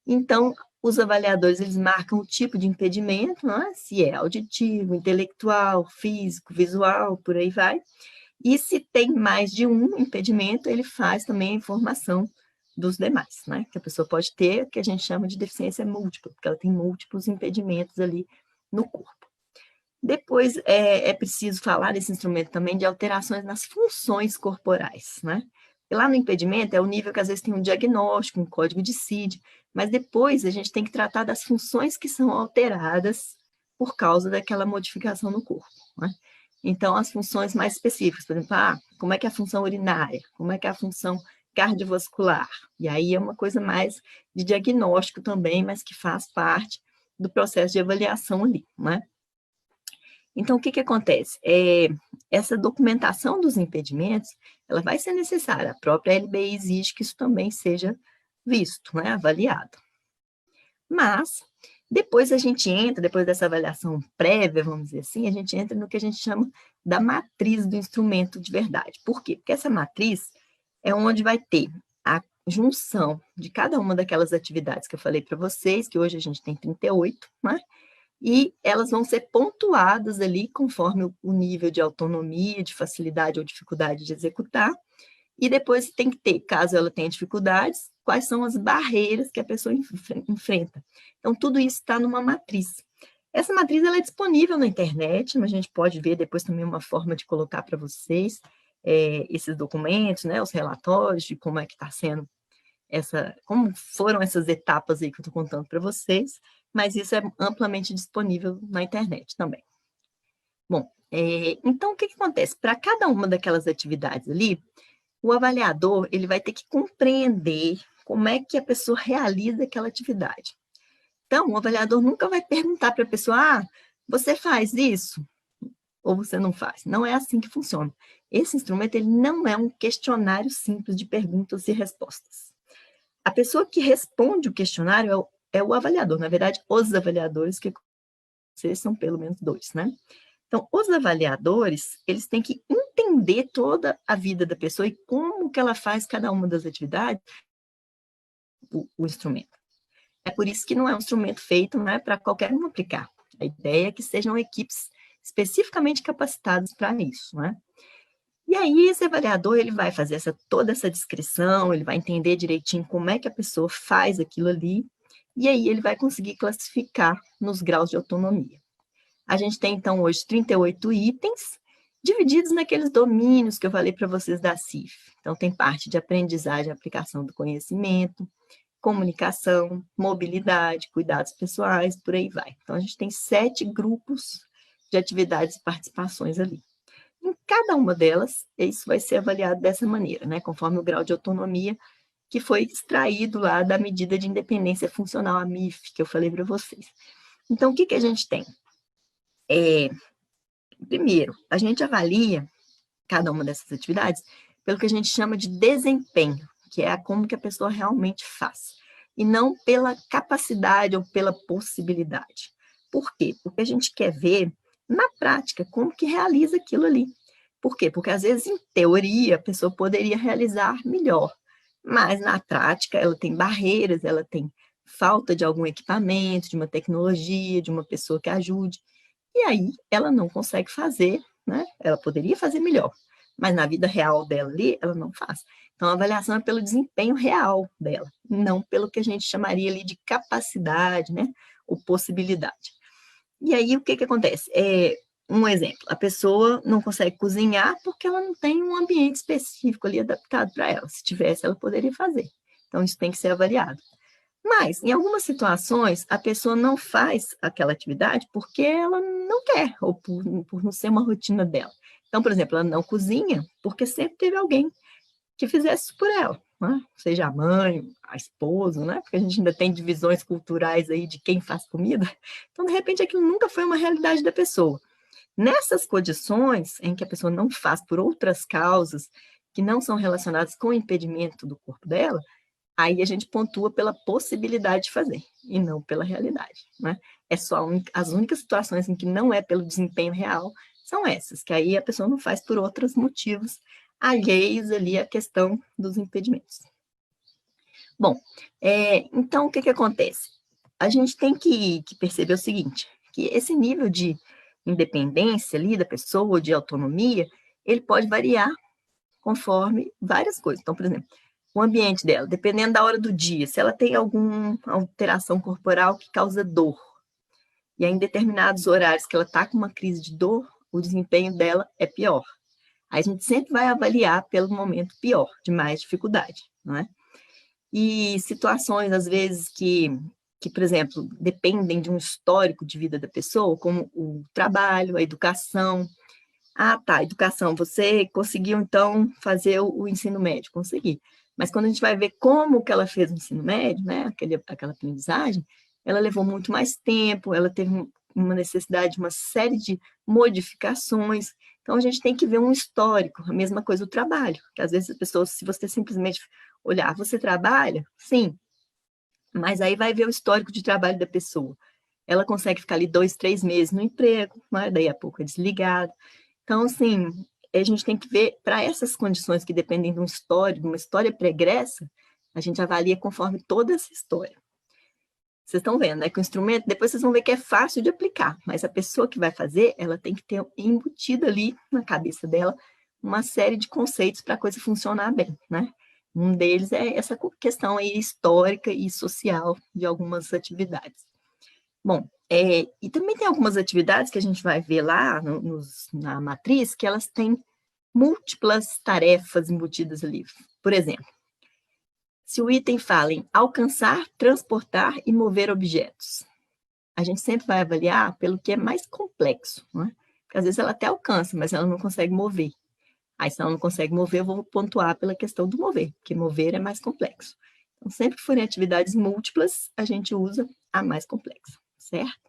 Então, os avaliadores, eles marcam o tipo de impedimento, né? Se é auditivo, intelectual, físico, visual, por aí vai. E se tem mais de um impedimento, ele faz também a informação dos demais, né? Que a pessoa pode ter, que a gente chama de deficiência múltipla, porque ela tem múltiplos impedimentos ali no corpo. Depois, é preciso falar desse instrumento também de alterações nas funções corporais, né? E lá no impedimento é o nível que às vezes tem um diagnóstico, um código de CID, mas depois a gente tem que tratar das funções que são alteradas por causa daquela modificação no corpo, né? Então, as funções mais específicas, por exemplo, como é que é a função urinária, como é que é a função cardiovascular, e aí é uma coisa mais de diagnóstico também, mas que faz parte do processo de avaliação ali, né? Então, o que acontece? Essa documentação dos impedimentos, ela vai ser necessária, a própria LBI exige que isso também seja visto, né, avaliado. Mas, depois a gente entra, depois dessa avaliação prévia, vamos dizer assim, a gente entra no que a gente chama da matriz do instrumento de verdade. Por quê? Porque essa matriz é onde vai ter a junção de cada uma daquelas atividades que eu falei para vocês, que hoje a gente tem 38, né? E elas vão ser pontuadas ali conforme o nível de autonomia, de facilidade ou dificuldade de executar, e depois tem que ter, caso ela tenha dificuldades, quais são as barreiras que a pessoa enfrenta. Então, tudo isso está numa matriz. Essa matriz ela é disponível na internet, mas a gente pode ver depois também uma forma de colocar para vocês esses documentos, né, os relatórios de como é que está sendo como foram essas etapas aí que eu estou contando para vocês, mas isso é amplamente disponível na internet também. Bom, então o que acontece? Para cada uma daquelas atividades ali, o avaliador ele vai ter que compreender como é que a pessoa realiza aquela atividade. Então, o avaliador nunca vai perguntar para a pessoa, você faz isso? Ou você não faz? Não é assim que funciona. Esse instrumento ele não é um questionário simples de perguntas e respostas. A pessoa que responde o questionário é o avaliador. Na verdade, os avaliadores, que vocês são pelo menos 2, né? Então, os avaliadores, eles têm que entender toda a vida da pessoa e como que ela faz cada uma das atividades, o instrumento. É por isso que não é um instrumento feito, né, para qualquer um aplicar. A ideia é que sejam equipes especificamente capacitadas para isso, né? E aí, esse avaliador, ele vai fazer toda essa descrição, ele vai entender direitinho como é que a pessoa faz aquilo ali, e aí ele vai conseguir classificar nos graus de autonomia. A gente tem, então, hoje 38 itens, divididos naqueles domínios que eu falei para vocês da CIF. Então, tem parte de aprendizagem e aplicação do conhecimento, comunicação, mobilidade, cuidados pessoais, por aí vai. Então, a gente tem 7 grupos de atividades e participações ali. Em cada uma delas, isso vai ser avaliado dessa maneira, né? Conforme o grau de autonomia que foi extraído lá da medida de independência funcional, a MIF, que eu falei para vocês. Então, o que, que a gente tem? Primeiro, a gente avalia cada uma dessas atividades pelo que a gente chama de desempenho, que é como que a pessoa realmente faz, e não pela capacidade ou pela possibilidade. Por quê? Porque a gente quer ver, na prática, como que realiza aquilo ali. Por quê? Porque, às vezes, em teoria, a pessoa poderia realizar melhor, mas, na prática, ela tem barreiras, ela tem falta de algum equipamento, de uma tecnologia, de uma pessoa que ajude, e aí ela não consegue fazer, né? Ela poderia fazer melhor, mas na vida real dela ali, ela não faz. Então, a avaliação é pelo desempenho real dela, não pelo que a gente chamaria ali de capacidade, né? Ou possibilidade. E aí, o que que acontece? Um exemplo, a pessoa não consegue cozinhar porque ela não tem um ambiente específico ali adaptado para ela. Se tivesse, ela poderia fazer. Então, isso tem que ser avaliado. Mas, em algumas situações, a pessoa não faz aquela atividade porque ela não quer, ou por não ser uma rotina dela. Então, por exemplo, ela não cozinha porque sempre teve alguém que fizesse isso por ela, né? Seja a mãe, a esposa, né? Porque a gente ainda tem divisões culturais aí de quem faz comida. Então, de repente, aquilo nunca foi uma realidade da pessoa. Nessas condições em que a pessoa não faz por outras causas que não são relacionadas com o impedimento do corpo dela, aí a gente pontua pela possibilidade de fazer, e não pela realidade, né? É só as únicas situações em que não é pelo desempenho real são essas, que aí a pessoa não faz por outros motivos alheios ali à questão dos impedimentos. Bom, então o que acontece? A gente tem que perceber o seguinte, que esse nível de independência ali da pessoa, de autonomia, ele pode variar conforme várias coisas. Então, por exemplo, o ambiente dela, dependendo da hora do dia, se ela tem alguma alteração corporal que causa dor, e aí em determinados horários que ela está com uma crise de dor, o desempenho dela é pior. Aí a gente sempre vai avaliar pelo momento pior, de mais dificuldade, não é? E situações, às vezes, que, por exemplo, dependem de um histórico de vida da pessoa, como o trabalho, a educação. Ah, tá, educação, você conseguiu, então, fazer o ensino médio? Consegui. Mas quando a gente vai ver como que ela fez o ensino médio, né, aquela aprendizagem, ela levou muito mais tempo, ela teve uma necessidade de uma série de modificações. Então, a gente tem que ver um histórico, a mesma coisa o trabalho, que às vezes as pessoas, se você simplesmente olhar, você trabalha? Sim, mas aí vai ver o histórico de trabalho da pessoa. Ela consegue ficar ali 2, 3 meses no emprego, né? Daí a pouco é desligado. Então, assim, a gente tem que ver, para essas condições que dependem de um histórico, uma história pregressa, a gente avalia conforme toda essa história. Vocês estão vendo, né, que o instrumento, depois vocês vão ver que é fácil de aplicar, mas a pessoa que vai fazer, ela tem que ter embutido ali na cabeça dela uma série de conceitos para a coisa funcionar bem, né? Um deles é essa questão aí histórica e social de algumas atividades. Bom, e também tem algumas atividades que a gente vai ver lá na matriz, que elas têm múltiplas tarefas embutidas ali. Por exemplo, se o item fala em alcançar, transportar e mover objetos, a gente sempre vai avaliar pelo que é mais complexo, não é? Porque às vezes ela até alcança, mas ela não consegue mover. Aí, se ela não consegue mover, eu vou pontuar pela questão do mover, porque mover é mais complexo. Então, sempre que forem atividades múltiplas, a gente usa a mais complexa, certo?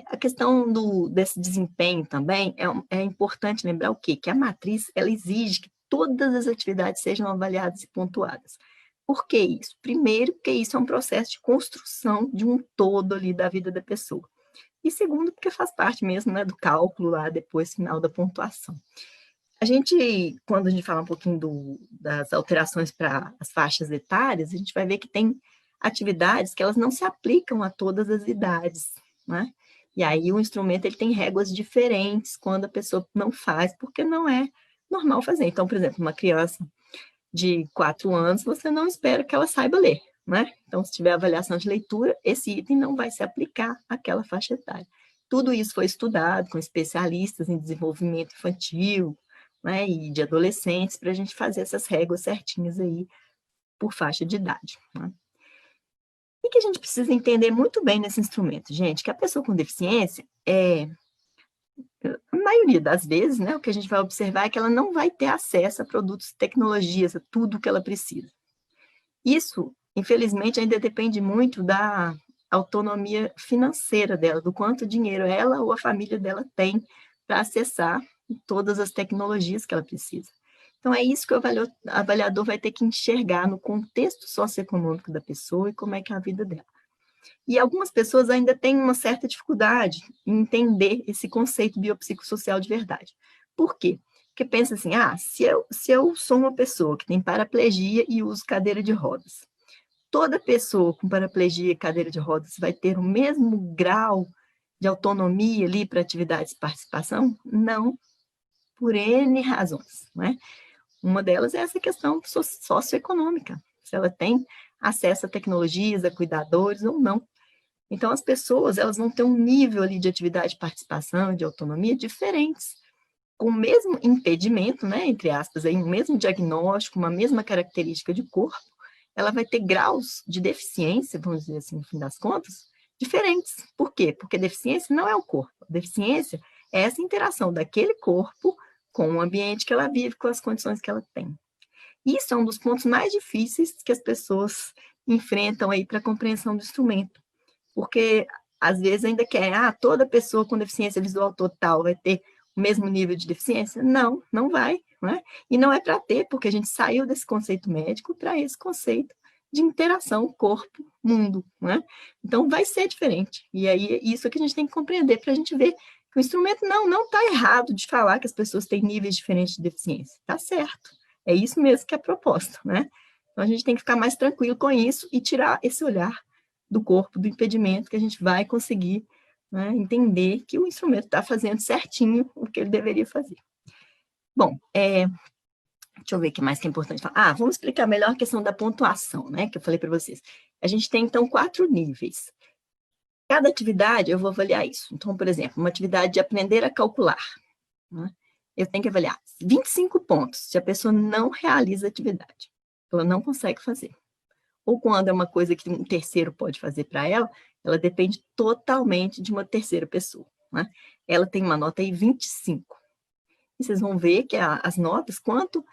A questão desse desempenho também, é importante lembrar o quê? Que a matriz, ela exige que todas as atividades sejam avaliadas e pontuadas. Por que isso? Primeiro, porque isso é um processo de construção de um todo ali da vida da pessoa. E segundo, porque faz parte mesmo, né, do cálculo lá depois, final da pontuação. Quando a gente fala um pouquinho das alterações para as faixas etárias, a gente vai ver que tem atividades que elas não se aplicam a todas as idades, né? E aí o instrumento ele tem réguas diferentes quando a pessoa não faz, porque não é normal fazer. Então, por exemplo, uma criança de 4 anos, você não espera que ela saiba ler, né? Então, se tiver avaliação de leitura, esse item não vai se aplicar àquela faixa etária. Tudo isso foi estudado com especialistas em desenvolvimento infantil, né, e de adolescentes, para a gente fazer essas réguas certinhas aí por faixa de idade, né? E que a gente precisa entender muito bem nesse instrumento, gente, que a pessoa com deficiência, a maioria das vezes, né, o que a gente vai observar é que ela não vai ter acesso a produtos e tecnologias, a tudo que ela precisa. Isso, infelizmente, ainda depende muito da autonomia financeira dela, do quanto dinheiro ela ou a família dela tem para acessar todas as tecnologias que ela precisa. Então, é isso que o avaliador vai ter que enxergar no contexto socioeconômico da pessoa e como é que é a vida dela. E algumas pessoas ainda têm uma certa dificuldade em entender esse conceito biopsicossocial de verdade. Por quê? Porque pensa assim, se eu sou uma pessoa que tem paraplegia e uso cadeira de rodas, toda pessoa com paraplegia e cadeira de rodas vai ter o mesmo grau de autonomia ali para atividades de participação? Não, por N razões, né? Uma delas é essa questão socioeconômica, se ela tem acesso a tecnologias, a cuidadores ou não. Então, as pessoas, elas vão ter um nível ali de atividade de participação, de autonomia diferentes, com o mesmo impedimento, né, entre aspas, aí, o mesmo diagnóstico, uma mesma característica de corpo, ela vai ter graus de deficiência, vamos dizer assim, no fim das contas, diferentes. Por quê? Porque deficiência não é o corpo. A deficiência é essa interação daquele corpo com o ambiente que ela vive, com as condições que ela tem. Isso é um dos pontos mais difíceis que as pessoas enfrentam aí para a compreensão do instrumento. Porque, às vezes, ainda quer, toda pessoa com deficiência visual total vai ter o mesmo nível de deficiência? Não, não vai, né? E não é para ter, porque a gente saiu desse conceito médico para esse conceito de interação corpo-mundo, né? Então, vai ser diferente. E aí, é isso que a gente tem que compreender para a gente ver que o instrumento não está errado de falar que as pessoas têm níveis diferentes de deficiência. Está certo. É isso mesmo que é proposto, né? Então, a gente tem que ficar mais tranquilo com isso e tirar esse olhar do corpo, do impedimento, que a gente vai conseguir, né, entender que o instrumento está fazendo certinho o que ele deveria fazer. Bom, deixa eu ver o que mais que é importante falar. Vamos explicar melhor a questão da pontuação, né, que eu falei para vocês. A gente tem, então, 4 níveis. Cada atividade, eu vou avaliar isso. Então, por exemplo, uma atividade de aprender a calcular, né, eu tenho que avaliar 25 pontos se a pessoa não realiza a atividade. Ela não consegue fazer. Ou quando é uma coisa que um terceiro pode fazer para ela, ela depende totalmente de uma terceira pessoa, né? Ela tem uma nota aí 25. E vocês vão ver que as notas, quanto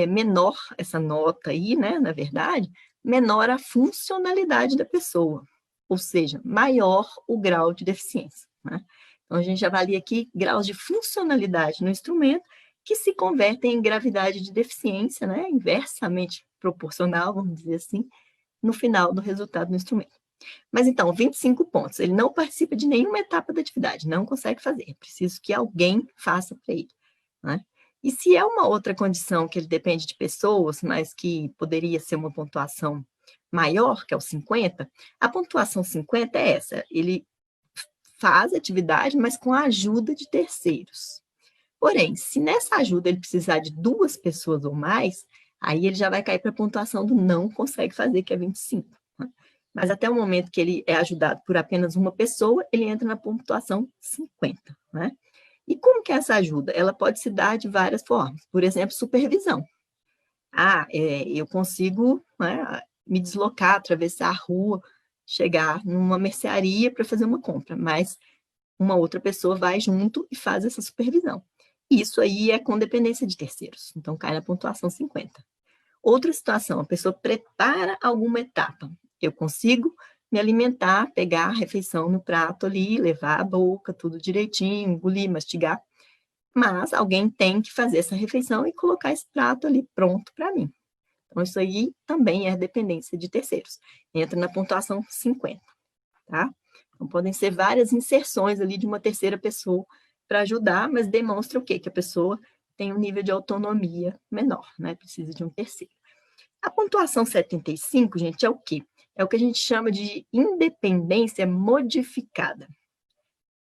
menor essa nota aí, né, na verdade, menor a funcionalidade da pessoa, ou seja, maior o grau de deficiência, né? Então, a gente avalia aqui graus de funcionalidade no instrumento que se convertem em gravidade de deficiência, né, inversamente proporcional, vamos dizer assim, no final do resultado do instrumento. Mas então, 25 pontos, ele não participa de nenhuma etapa da atividade, não consegue fazer, é preciso que alguém faça para ele, né? E se é uma outra condição que ele depende de pessoas, mas que poderia ser uma pontuação maior, que é o 50, a pontuação 50 é essa, ele faz a atividade, mas com a ajuda de terceiros. Porém, se nessa ajuda ele precisar de 2 pessoas ou mais, aí ele já vai cair para a pontuação do não consegue fazer, que é 25. Né? Mas até o momento que ele é ajudado por apenas uma pessoa, ele entra na pontuação 50. Né? E como que é essa ajuda? Ela pode se dar de várias formas. Por exemplo, supervisão. Eu consigo, né, me deslocar, atravessar a rua, chegar numa mercearia para fazer uma compra, mas uma outra pessoa vai junto e faz essa supervisão. Isso aí é com dependência de terceiros, então cai na pontuação 50. Outra situação, a pessoa prepara alguma etapa. Eu consigo me alimentar, pegar a refeição no prato ali, levar a boca, tudo direitinho, engolir, mastigar, mas alguém tem que fazer essa refeição e colocar esse prato ali pronto para mim. Então, isso aí também é dependência de terceiros. Entra na pontuação 50, tá? Então, podem ser várias inserções ali de uma terceira pessoa para ajudar, mas demonstra o quê? Que a pessoa tem um nível de autonomia menor, né? Precisa de um terceiro. A pontuação 75, gente, é o quê? É o que a gente chama de independência modificada.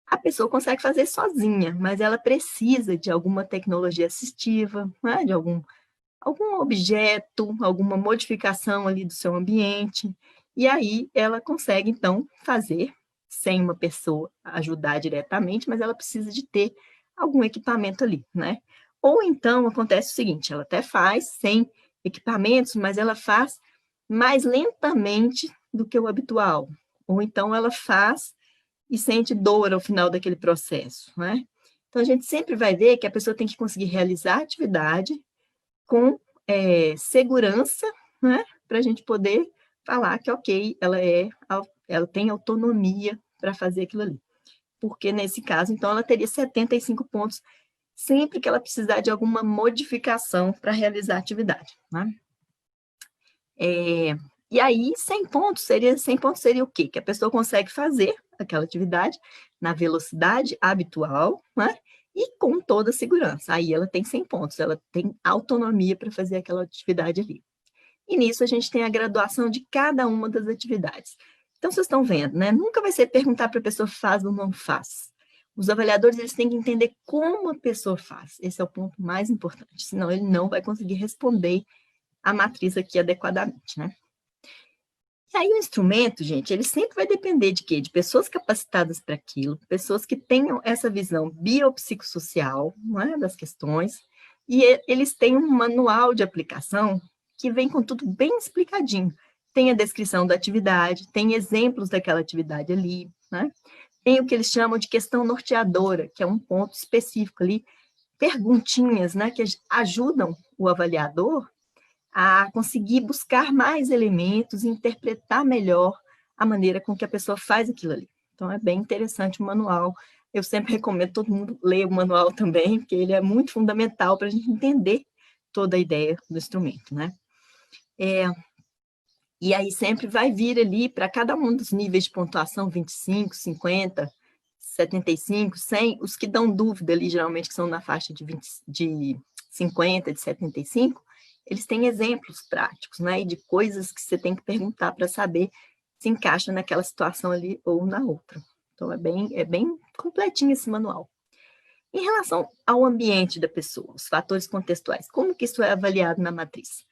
A pessoa consegue fazer sozinha, mas ela precisa de alguma tecnologia assistiva, né? De algum objeto, alguma modificação ali do seu ambiente, e aí ela consegue, então, fazer sem uma pessoa ajudar diretamente, mas ela precisa de ter algum equipamento ali, né? Ou então acontece o seguinte, ela até faz sem equipamentos, mas ela faz mais lentamente do que o habitual, ou então ela faz e sente dor ao final daquele processo, né? Então, a gente sempre vai ver que a pessoa tem que conseguir realizar a atividade com segurança, né, para a gente poder falar que, ok, ela tem autonomia para fazer aquilo ali. Porque, nesse caso, então, ela teria 75 pontos sempre que ela precisar de alguma modificação para realizar a atividade, né? E aí, 100 pontos seria o quê? Que a pessoa consegue fazer aquela atividade na velocidade habitual, né? E com toda a segurança. Aí ela tem 100 pontos, ela tem autonomia para fazer aquela atividade ali. E nisso a gente tem a graduação de cada uma das atividades. Então, vocês estão vendo, né? Nunca vai ser perguntar para a pessoa faz ou não faz. Os avaliadores, eles têm que entender como a pessoa faz. Esse é o ponto mais importante, senão ele não vai conseguir responder a matriz aqui adequadamente, né? E aí o instrumento, gente, ele sempre vai depender de quê? De pessoas capacitadas para aquilo, pessoas que tenham essa visão biopsicossocial, não é, das questões, e eles têm um manual de aplicação que vem com tudo bem explicadinho. Tem a descrição da atividade, tem exemplos daquela atividade ali, né? Tem o que eles chamam de questão norteadora, que é um ponto específico ali, perguntinhas, né, que ajudam o avaliador a conseguir buscar mais elementos e interpretar melhor a maneira com que a pessoa faz aquilo ali. Então, é bem interessante o manual. Eu sempre recomendo todo mundo ler o manual também, porque ele é muito fundamental para a gente entender toda a ideia do instrumento, né? E aí sempre vai vir ali, para cada um dos níveis de pontuação, 25, 50, 75, 100, os que dão dúvida ali, geralmente, que são na faixa de 50, de 75, eles têm exemplos práticos, né, e de coisas que você tem que perguntar para saber se encaixa naquela situação ali ou na outra. Então, é bem completinho esse manual. Em relação ao ambiente da pessoa, os fatores contextuais, como que isso é avaliado na matriz?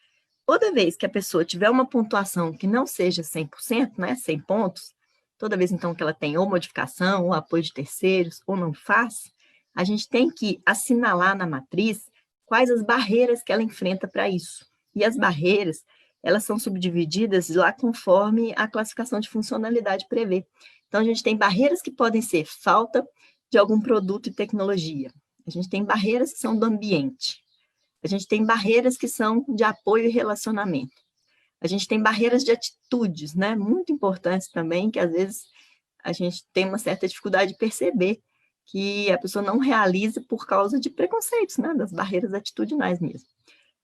Toda vez que a pessoa tiver uma pontuação que não seja 100%, né, 100 pontos, toda vez, então, que ela tem ou modificação, ou apoio de terceiros, ou não faz, a gente tem que assinalar na matriz quais as barreiras que ela enfrenta para isso. E as barreiras, elas são subdivididas lá conforme a classificação de funcionalidade prevê. Então, a gente tem barreiras que podem ser falta de algum produto e tecnologia. A gente tem barreiras que são do ambiente. A gente tem barreiras que são de apoio e relacionamento. A gente tem barreiras de atitudes, né? Muito importantes também, que às vezes a gente tem uma certa dificuldade de perceber que a pessoa não realiza por causa de preconceitos, né? Das barreiras atitudinais mesmo.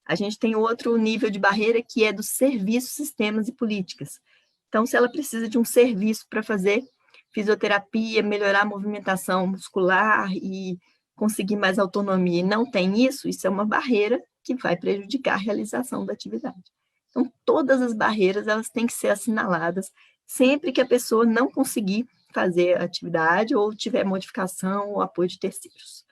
A gente tem outro nível de barreira que é dos serviços, sistemas e políticas. Então, se ela precisa de um serviço para fazer fisioterapia, melhorar a movimentação muscular e conseguir mais autonomia e não tem isso, isso é uma barreira que vai prejudicar a realização da atividade. Então, todas as barreiras, elas têm que ser assinaladas sempre que a pessoa não conseguir fazer a atividade ou tiver modificação ou apoio de terceiros.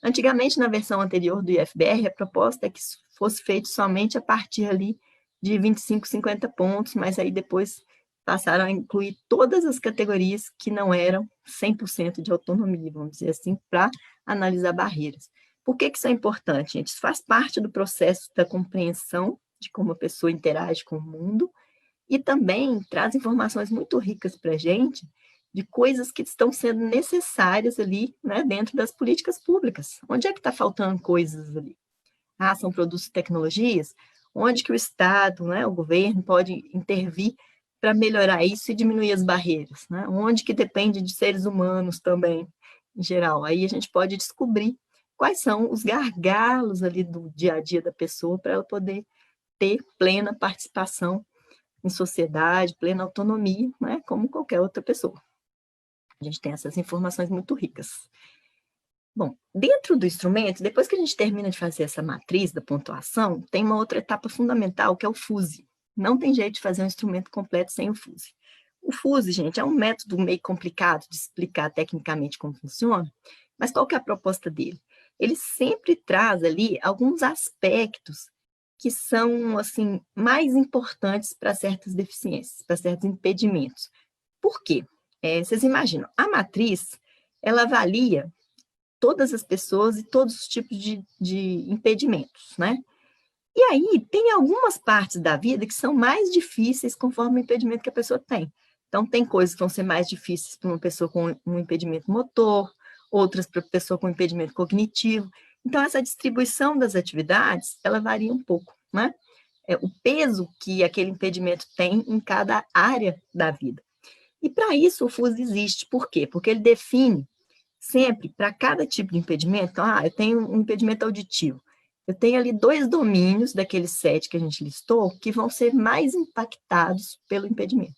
Antigamente, na versão anterior do IFBR, a proposta é que isso fosse feito somente a partir ali de 25, 50 pontos, mas aí depois passaram a incluir todas as categorias que não eram 100% de autonomia, vamos dizer assim, para analisar barreiras. Por que isso é importante, gente? Isso faz parte do processo da compreensão de como a pessoa interage com o mundo e também traz informações muito ricas para a gente de coisas que estão sendo necessárias ali, né, dentro das políticas públicas. Onde é que está faltando coisas ali? Ah, são produtos e tecnologias? Onde que o Estado, né, o governo pode intervir para melhorar isso e diminuir as barreiras, né? Onde que depende de seres humanos também, em geral. Aí a gente pode descobrir quais são os gargalos ali do dia a dia da pessoa para ela poder ter plena participação em sociedade, plena autonomia, né? Como qualquer outra pessoa. A gente tem essas informações muito ricas. Bom, dentro do instrumento, depois que a gente termina de fazer essa matriz da pontuação, tem uma outra etapa fundamental, que é o FUSE. Não tem jeito de fazer um instrumento completo sem o FUSE. O FUSE, gente, é um método meio complicado de explicar tecnicamente como funciona, mas qual que é a proposta dele? Ele sempre traz ali alguns aspectos que são, assim, mais importantes para certas deficiências, para certos impedimentos. Por quê? Vocês imaginam, a matriz, ela avalia todas as pessoas e todos os tipos de impedimentos, né? E aí, tem algumas partes da vida que são mais difíceis conforme o impedimento que a pessoa tem. Então, tem coisas que vão ser mais difíceis para uma pessoa com um impedimento motor, outras para uma pessoa com impedimento cognitivo. Então, essa distribuição das atividades, ela varia um pouco, né? o peso que aquele impedimento tem em cada área da vida. E para isso o FUS existe. Por quê? Porque ele define sempre, para cada tipo de impedimento, então, eu tenho um impedimento auditivo. Eu tenho ali 2 domínios daqueles 7 que a gente listou que vão ser mais impactados pelo impedimento.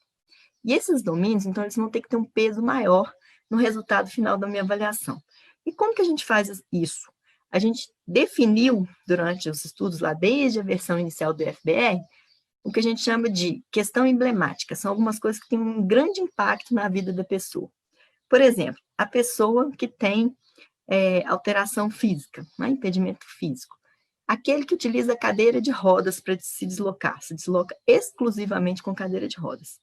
E esses domínios, então, eles vão ter que ter um peso maior no resultado final da minha avaliação. E como que a gente faz isso? A gente definiu, durante os estudos lá, desde a versão inicial do IFBR, o que a gente chama de questão emblemática. São algumas coisas que têm um grande impacto na vida da pessoa. Por exemplo, a pessoa que tem alteração física, impedimento físico. Aquele que utiliza cadeira de rodas para se deslocar, se desloca exclusivamente com cadeira de rodas.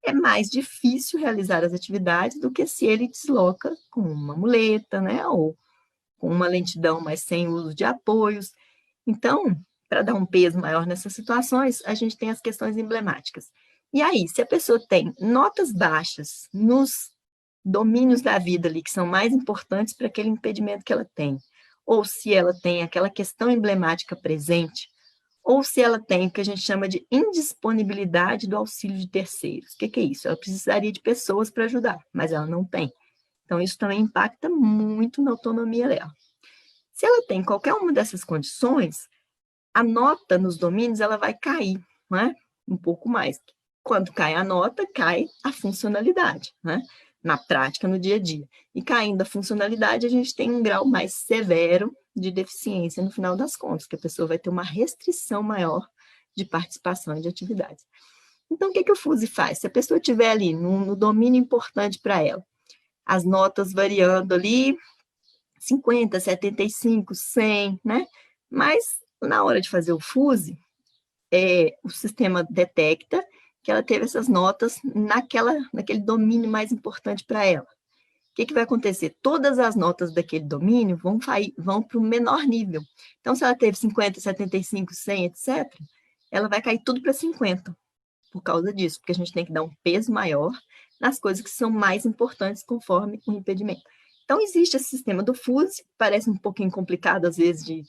É mais difícil realizar as atividades do que se ele desloca com uma muleta, né, ou com uma lentidão, mas sem uso de apoios. Então, para dar um peso maior nessas situações, a gente tem as questões emblemáticas. E aí, se a pessoa tem notas baixas nos domínios da vida ali que são mais importantes para aquele impedimento que ela tem, ou se ela tem aquela questão emblemática presente, ou se ela tem o que a gente chama de indisponibilidade do auxílio de terceiros. O que é isso? Ela precisaria de pessoas para ajudar, mas ela não tem. Então, isso também impacta muito na autonomia dela. Se ela tem qualquer uma dessas condições, a nota nos domínios ela vai cair, né? Um pouco mais. Quando cai a nota, cai a funcionalidade, né? Na prática, no dia a dia. E caindo a funcionalidade, a gente tem um grau mais severo de deficiência no final das contas, que a pessoa vai ter uma restrição maior de participação e de atividades. Então, o que o FUSE faz? Se a pessoa estiver ali no domínio importante para ela, as notas variando ali, 50, 75, 100, né? Mas, na hora de fazer o FUSE, o sistema detecta que ela teve essas notas naquele domínio mais importante para ela. O que vai acontecer? Todas as notas daquele domínio vão para o menor nível. Então, se ela teve 50, 75, 100, etc., ela vai cair tudo para 50, por causa disso, porque a gente tem que dar um peso maior nas coisas que são mais importantes conforme o impedimento. Então, existe esse sistema do FUSE, parece um pouquinho complicado, às vezes, de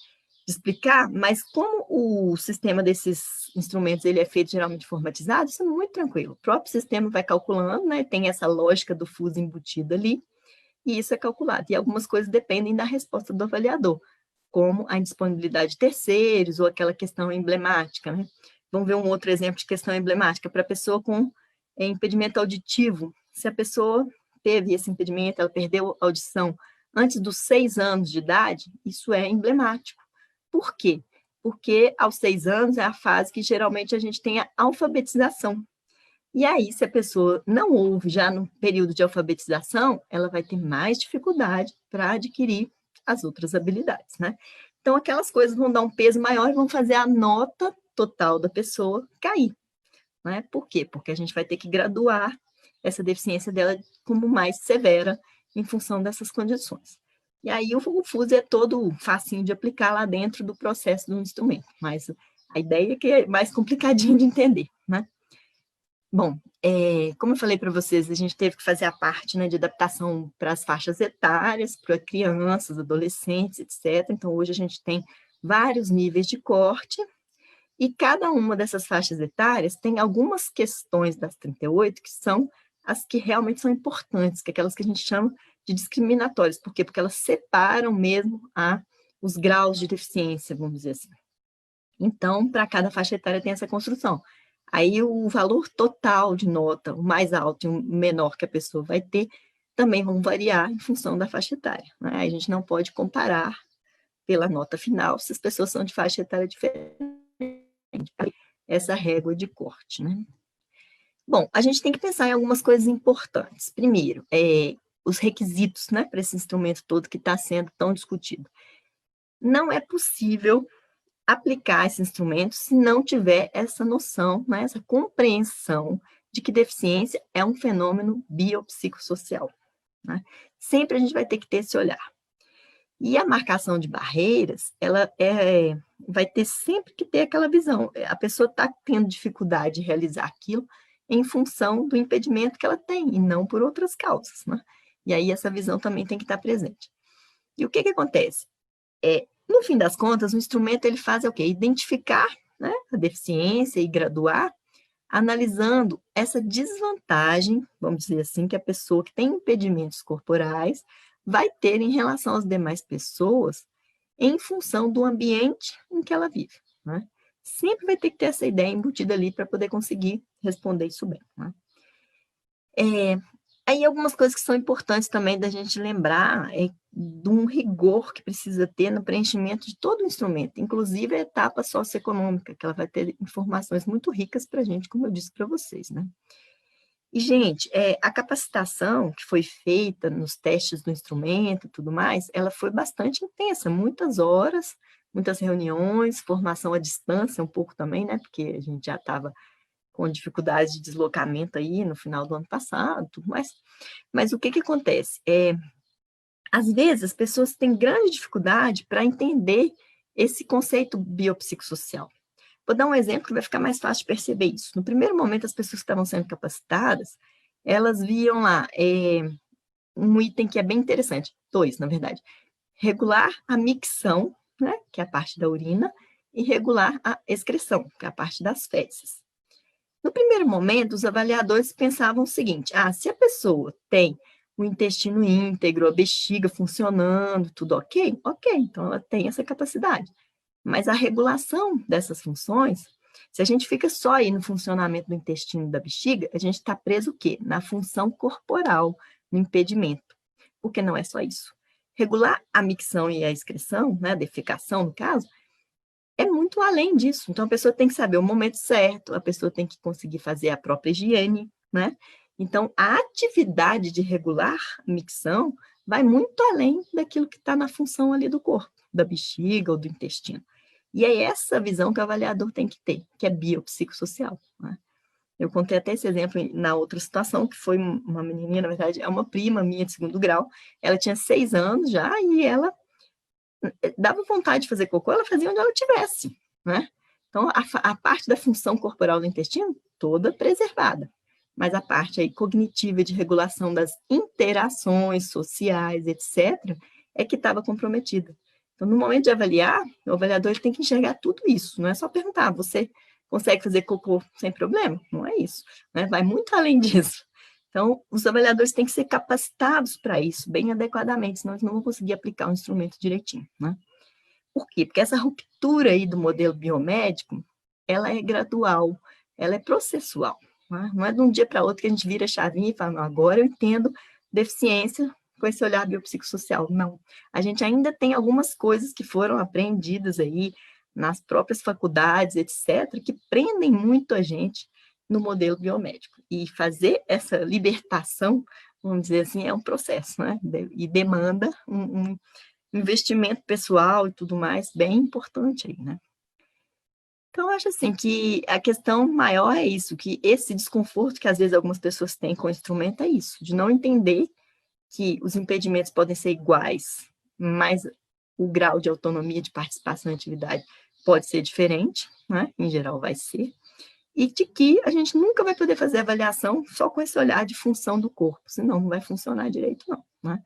explicar, mas como o sistema desses instrumentos ele é feito geralmente formatizado, isso é muito tranquilo. O próprio sistema vai calculando, né? Tem essa lógica do FUSE embutida ali, e isso é calculado. E algumas coisas dependem da resposta do avaliador, como a indisponibilidade de terceiros ou aquela questão emblemática, né? Vamos ver um outro exemplo de questão emblemática para a pessoa com impedimento auditivo. Se a pessoa teve esse impedimento, ela perdeu a audição antes dos 6 anos de idade, isso é emblemático. Por quê? Porque aos 6 anos é a fase que geralmente a gente tem a alfabetização. E aí, se a pessoa não ouve já no período de alfabetização, ela vai ter mais dificuldade para adquirir as outras habilidades, né? Então, aquelas coisas vão dar um peso maior e vão fazer a nota total da pessoa cair, né? Por quê? Porque a gente vai ter que graduar essa deficiência dela como mais severa em função dessas condições. E aí o FUSE é todo facinho de aplicar lá dentro do processo do instrumento, mas a ideia é que é mais complicadinho de entender, né? Bom, como eu falei para vocês, a gente teve que fazer a parte, né, de adaptação para as faixas etárias, para crianças, adolescentes, etc. Então, hoje a gente tem vários níveis de corte, e cada uma dessas faixas etárias tem algumas questões das 38 que são as que realmente são importantes, que é aquelas que a gente chama de discriminatórias. Por quê? Porque elas separam mesmo os graus de deficiência, vamos dizer assim. Então, para cada faixa etária tem essa construção. Aí o valor total de nota, o mais alto e o menor que a pessoa vai ter, também vão variar em função da faixa etária, né? A gente não pode comparar pela nota final se as pessoas são de faixa etária diferente. Essa régua de corte, né? Bom, a gente tem que pensar em algumas coisas importantes. Primeiro, os requisitos, né, para esse instrumento todo que está sendo tão discutido. Não é possível aplicar esse instrumento se não tiver essa noção, né, essa compreensão de que deficiência é um fenômeno biopsicossocial, né? Sempre a gente vai ter que ter esse olhar. E a marcação de barreiras, ela vai ter sempre que ter aquela visão. A pessoa está tendo dificuldade de realizar aquilo em função do impedimento que ela tem, e não por outras causas, né? E aí essa visão também tem que estar presente. E o que acontece? No fim das contas, o instrumento ele faz o quê? Identificar né, a deficiência e graduar, analisando essa desvantagem, vamos dizer assim, que a pessoa que tem impedimentos corporais vai ter em relação às demais pessoas em função do ambiente em que ela vive, né? Sempre vai ter que ter essa ideia embutida ali para poder conseguir responder isso bem, né? Aí algumas coisas que são importantes também da gente lembrar é de um rigor que precisa ter no preenchimento de todo o instrumento, inclusive a etapa socioeconômica, que ela vai ter informações muito ricas para a gente, como eu disse para vocês, né? E, gente, a capacitação que foi feita nos testes do instrumento e tudo mais, ela foi bastante intensa, muitas horas, muitas reuniões, formação à distância um pouco também, né? Porque a gente já estava com dificuldades de deslocamento aí no final do ano passado, tudo mais. Mas o que que acontece? Às vezes, as pessoas têm grande dificuldade para entender esse conceito biopsicossocial. Vou dar um exemplo que vai ficar mais fácil de perceber isso. No primeiro momento, as pessoas que estavam sendo capacitadas, elas viam lá um item que é bem interessante, 2, na verdade. Regular a micção, né, que é a parte da urina, e regular a excreção, que é a parte das fezes. No primeiro momento, os avaliadores pensavam o seguinte: se a pessoa tem o intestino íntegro, a bexiga funcionando, tudo ok? Ok, então ela tem essa capacidade. Mas a regulação dessas funções, se a gente fica só aí no funcionamento do intestino e da bexiga, a gente está preso o quê? Na função corporal, no impedimento. Porque não é só isso. Regular a micção e a excreção, né, a defecação no caso, é muito além disso. Então, a pessoa tem que saber o momento certo, a pessoa tem que conseguir fazer a própria higiene, né? Então, a atividade de regular a micção vai muito além daquilo que está na função ali do corpo, da bexiga ou do intestino. E é essa visão que o avaliador tem que ter, que é biopsicossocial, né? Eu contei até esse exemplo na outra situação, que foi uma menininha, na verdade, é uma prima minha de 2º grau, ela tinha 6 anos já, e ela dava vontade de fazer cocô, ela fazia onde ela estivesse, né? Então, a parte da função corporal do intestino, toda preservada. Mas a parte aí cognitiva de regulação das interações sociais, etc., é que estava comprometida. Então, no momento de avaliar, o avaliador tem que enxergar tudo isso. Não é só perguntar, você consegue fazer cocô sem problema? Não é isso, né? Vai muito além disso. Então, os avaliadores têm que ser capacitados para isso, bem adequadamente, senão eles não vão conseguir aplicar o instrumento direitinho, né? Por quê? Porque essa ruptura aí do modelo biomédico, ela é gradual, ela é processual, né? Não é de um dia para outro que a gente vira a chavinha e fala, não, agora eu entendo deficiência com esse olhar biopsicossocial. Não, a gente ainda tem algumas coisas que foram aprendidas aí nas próprias faculdades, etc., que prendem muito a gente no modelo biomédico. E fazer essa libertação, vamos dizer assim, é um processo, né? E demanda um investimento pessoal e tudo mais bem importante aí, né? Então, eu acho assim que a questão maior é isso, que esse desconforto que às vezes algumas pessoas têm com o instrumento é isso, de não entender que os impedimentos podem ser iguais, mas o grau de autonomia de participação em atividade pode ser diferente, né? Em geral vai ser, e de que a gente nunca vai poder fazer avaliação só com esse olhar de função do corpo, senão não vai funcionar direito não, né?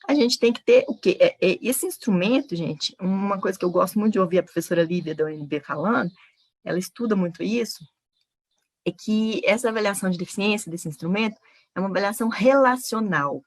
A gente tem que ter o quê? Esse instrumento, gente, uma coisa que eu gosto muito de ouvir a professora Lívia da UNB falando, ela estuda muito isso, é que essa avaliação de deficiência desse instrumento é uma avaliação relacional.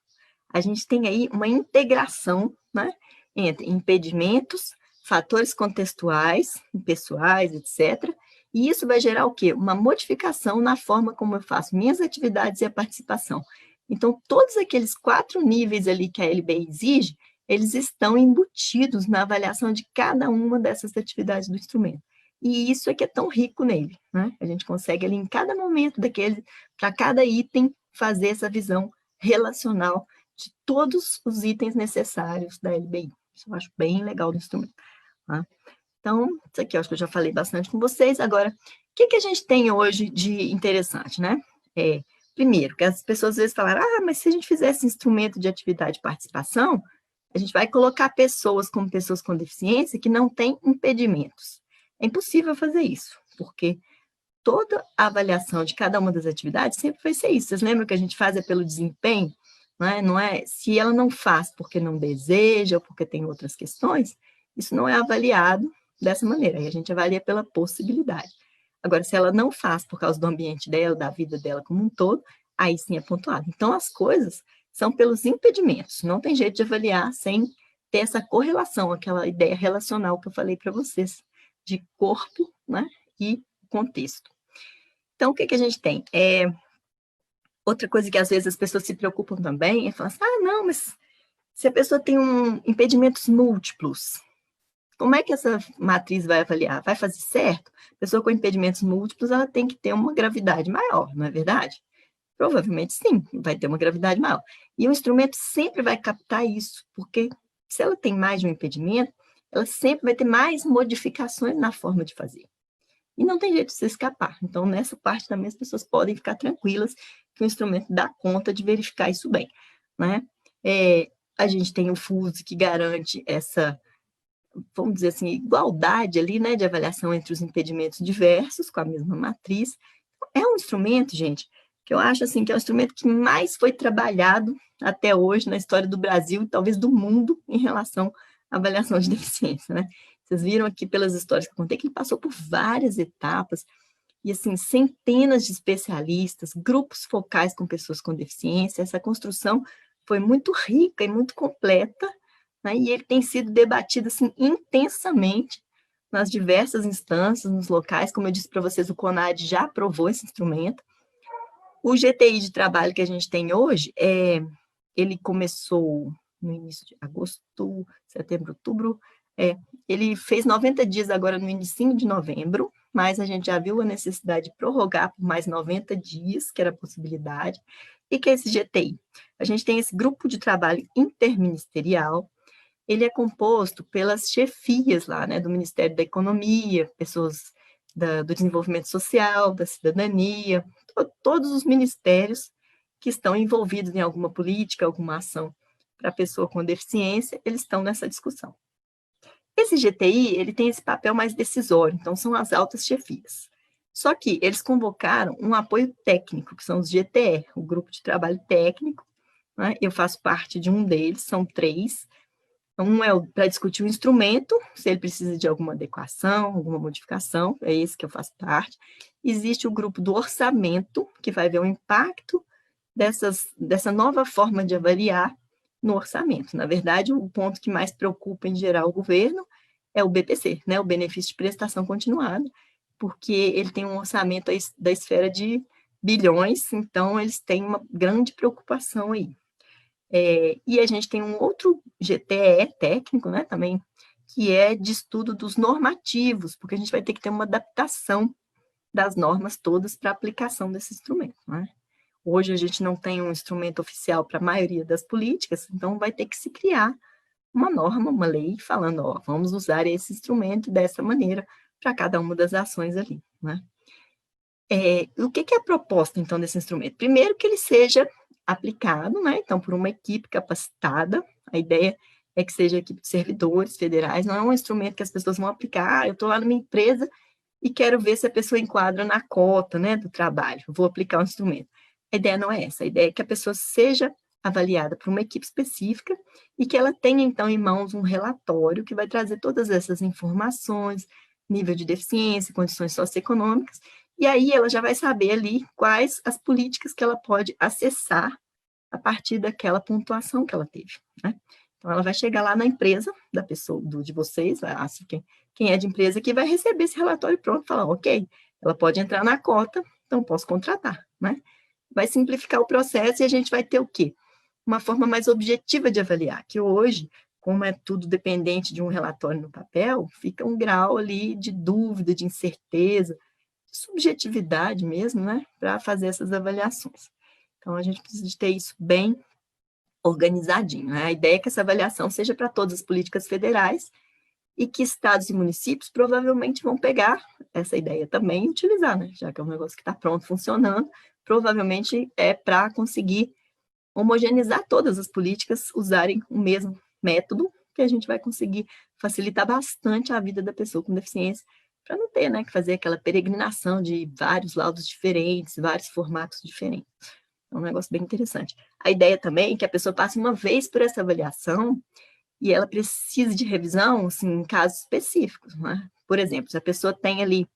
A gente tem aí uma integração, né, entre impedimentos, fatores contextuais, pessoais, etc., e isso vai gerar o quê? Uma modificação na forma como eu faço minhas atividades e a participação. Então, todos aqueles 4 níveis ali que a LBI exige, eles estão embutidos na avaliação de cada uma dessas atividades do instrumento. E isso é que é tão rico nele, né? A gente consegue ali em cada momento daquele, para cada item, fazer essa visão relacional de todos os itens necessários da LBI. Isso eu acho bem legal do instrumento, tá? Então, isso aqui eu acho que eu já falei bastante com vocês. Agora, o que a gente tem hoje de interessante, né? Primeiro, que as pessoas às vezes falaram, mas se a gente fizesse instrumento de atividade e participação, a gente vai colocar pessoas como pessoas com deficiência que não têm impedimentos. É impossível fazer isso, porque toda a avaliação de cada uma das atividades sempre vai ser isso. Vocês lembram que a gente faz pelo desempenho? Não é? Se ela não faz porque não deseja ou porque tem outras questões, isso não é avaliado dessa maneira, aí a gente avalia pela possibilidade. Agora, se ela não faz por causa do ambiente dela, da vida dela como um todo, aí sim é pontuado. Então, as coisas são pelos impedimentos, não tem jeito de avaliar sem ter essa correlação, aquela ideia relacional que eu falei para vocês, de corpo, né, e contexto. Então, o que a gente tem? Outra coisa que às vezes as pessoas se preocupam também é falar assim, não, mas se a pessoa tem impedimentos múltiplos, como é que essa matriz vai avaliar? Vai fazer certo? A pessoa com impedimentos múltiplos, ela tem que ter uma gravidade maior, não é verdade? Provavelmente sim, vai ter uma gravidade maior. E o instrumento sempre vai captar isso, porque se ela tem mais de um impedimento, ela sempre vai ter mais modificações na forma de fazer. E não tem jeito de se escapar. Então, nessa parte também as pessoas podem ficar tranquilas que o instrumento dá conta de verificar isso bem, né? A gente tem o FUSE que garante essa, vamos dizer assim, igualdade ali, né, de avaliação entre os impedimentos diversos com a mesma matriz. É um instrumento, gente, que eu acho assim que é o instrumento que mais foi trabalhado até hoje na história do Brasil e talvez do mundo em relação à avaliação de deficiência, né? Vocês viram aqui pelas histórias que eu contei que ele passou por várias etapas e, assim, centenas de especialistas, grupos focais com pessoas com deficiência. Essa construção foi muito rica e muito completa, né? E ele tem sido debatido, assim, intensamente nas diversas instâncias, nos locais. Como eu disse para vocês, o CONAD já aprovou esse instrumento. O GTI de trabalho que a gente tem hoje, ele começou no início de agosto, setembro, outubro, ele fez 90 dias agora no início de novembro, mas a gente já viu a necessidade de prorrogar por mais 90 dias, que era a possibilidade. E que é esse GTI? A gente tem esse grupo de trabalho interministerial, ele é composto pelas chefias lá, né, do Ministério da Economia, pessoas do Desenvolvimento Social, da Cidadania, todos os ministérios que estão envolvidos em alguma política, alguma ação para a pessoa com deficiência, eles estão nessa discussão. Esse GTI, ele tem esse papel mais decisório, então são as altas chefias. Só que eles convocaram um apoio técnico, que são os GTE, o Grupo de Trabalho Técnico, né? Eu faço parte de um deles, são 3. Um é para discutir o instrumento, se ele precisa de alguma adequação, alguma modificação, é esse que eu faço parte. Existe o grupo do orçamento, que vai ver o impacto dessa nova forma de avaliar no orçamento. Na verdade, o ponto que mais preocupa, em geral, o governo é o BPC, né, o benefício de prestação continuada, porque ele tem um orçamento da esfera de bilhões, então eles têm uma grande preocupação aí. E a gente tem um outro GTE técnico, né, também, que é de estudo dos normativos, porque a gente vai ter que ter uma adaptação das normas todas para a aplicação desse instrumento, né? Hoje a gente não tem um instrumento oficial para a maioria das políticas, então vai ter que se criar uma norma, uma lei, falando, ó, vamos usar esse instrumento dessa maneira para cada uma das ações ali, né? O que é a proposta, então, desse instrumento? Primeiro, que ele seja aplicado, né? Então, por uma equipe capacitada. A ideia é que seja equipe de servidores federais, não é um instrumento que as pessoas vão aplicar. Eu estou lá numa empresa e quero ver se a pessoa enquadra na cota, né, do trabalho. Vou aplicar o instrumento. A ideia não é essa. A ideia é que a pessoa seja avaliada por uma equipe específica e que ela tenha, então, em mãos um relatório que vai trazer todas essas informações, nível de deficiência, condições socioeconômicas, e aí ela já vai saber ali quais as políticas que ela pode acessar a partir daquela pontuação que ela teve, né? Então, ela vai chegar lá na empresa da pessoa, de vocês, assim, quem é de empresa aqui vai receber esse relatório pronto e falar, ok, ela pode entrar na cota, então posso contratar, né? Vai simplificar o processo e a gente vai ter o quê? Uma forma mais objetiva de avaliar, que hoje, como é tudo dependente de um relatório no papel, fica um grau ali de dúvida, de incerteza, de subjetividade mesmo, né, para fazer essas avaliações. Então, a gente precisa de ter isso bem organizadinho, né? A ideia é que essa avaliação seja para todas as políticas federais e que estados e municípios provavelmente vão pegar essa ideia também e utilizar, né? Já que é um negócio que está pronto, funcionando, provavelmente é para conseguir homogeneizar todas as políticas, usarem o mesmo método, que a gente vai conseguir facilitar bastante a vida da pessoa com deficiência, para não ter, né, que fazer aquela peregrinação de vários laudos diferentes, vários formatos diferentes. É um negócio bem interessante. A ideia também é que a pessoa passe uma vez por essa avaliação e ela precisa de revisão, assim, em casos específicos, né? Por exemplo, se a pessoa tem ali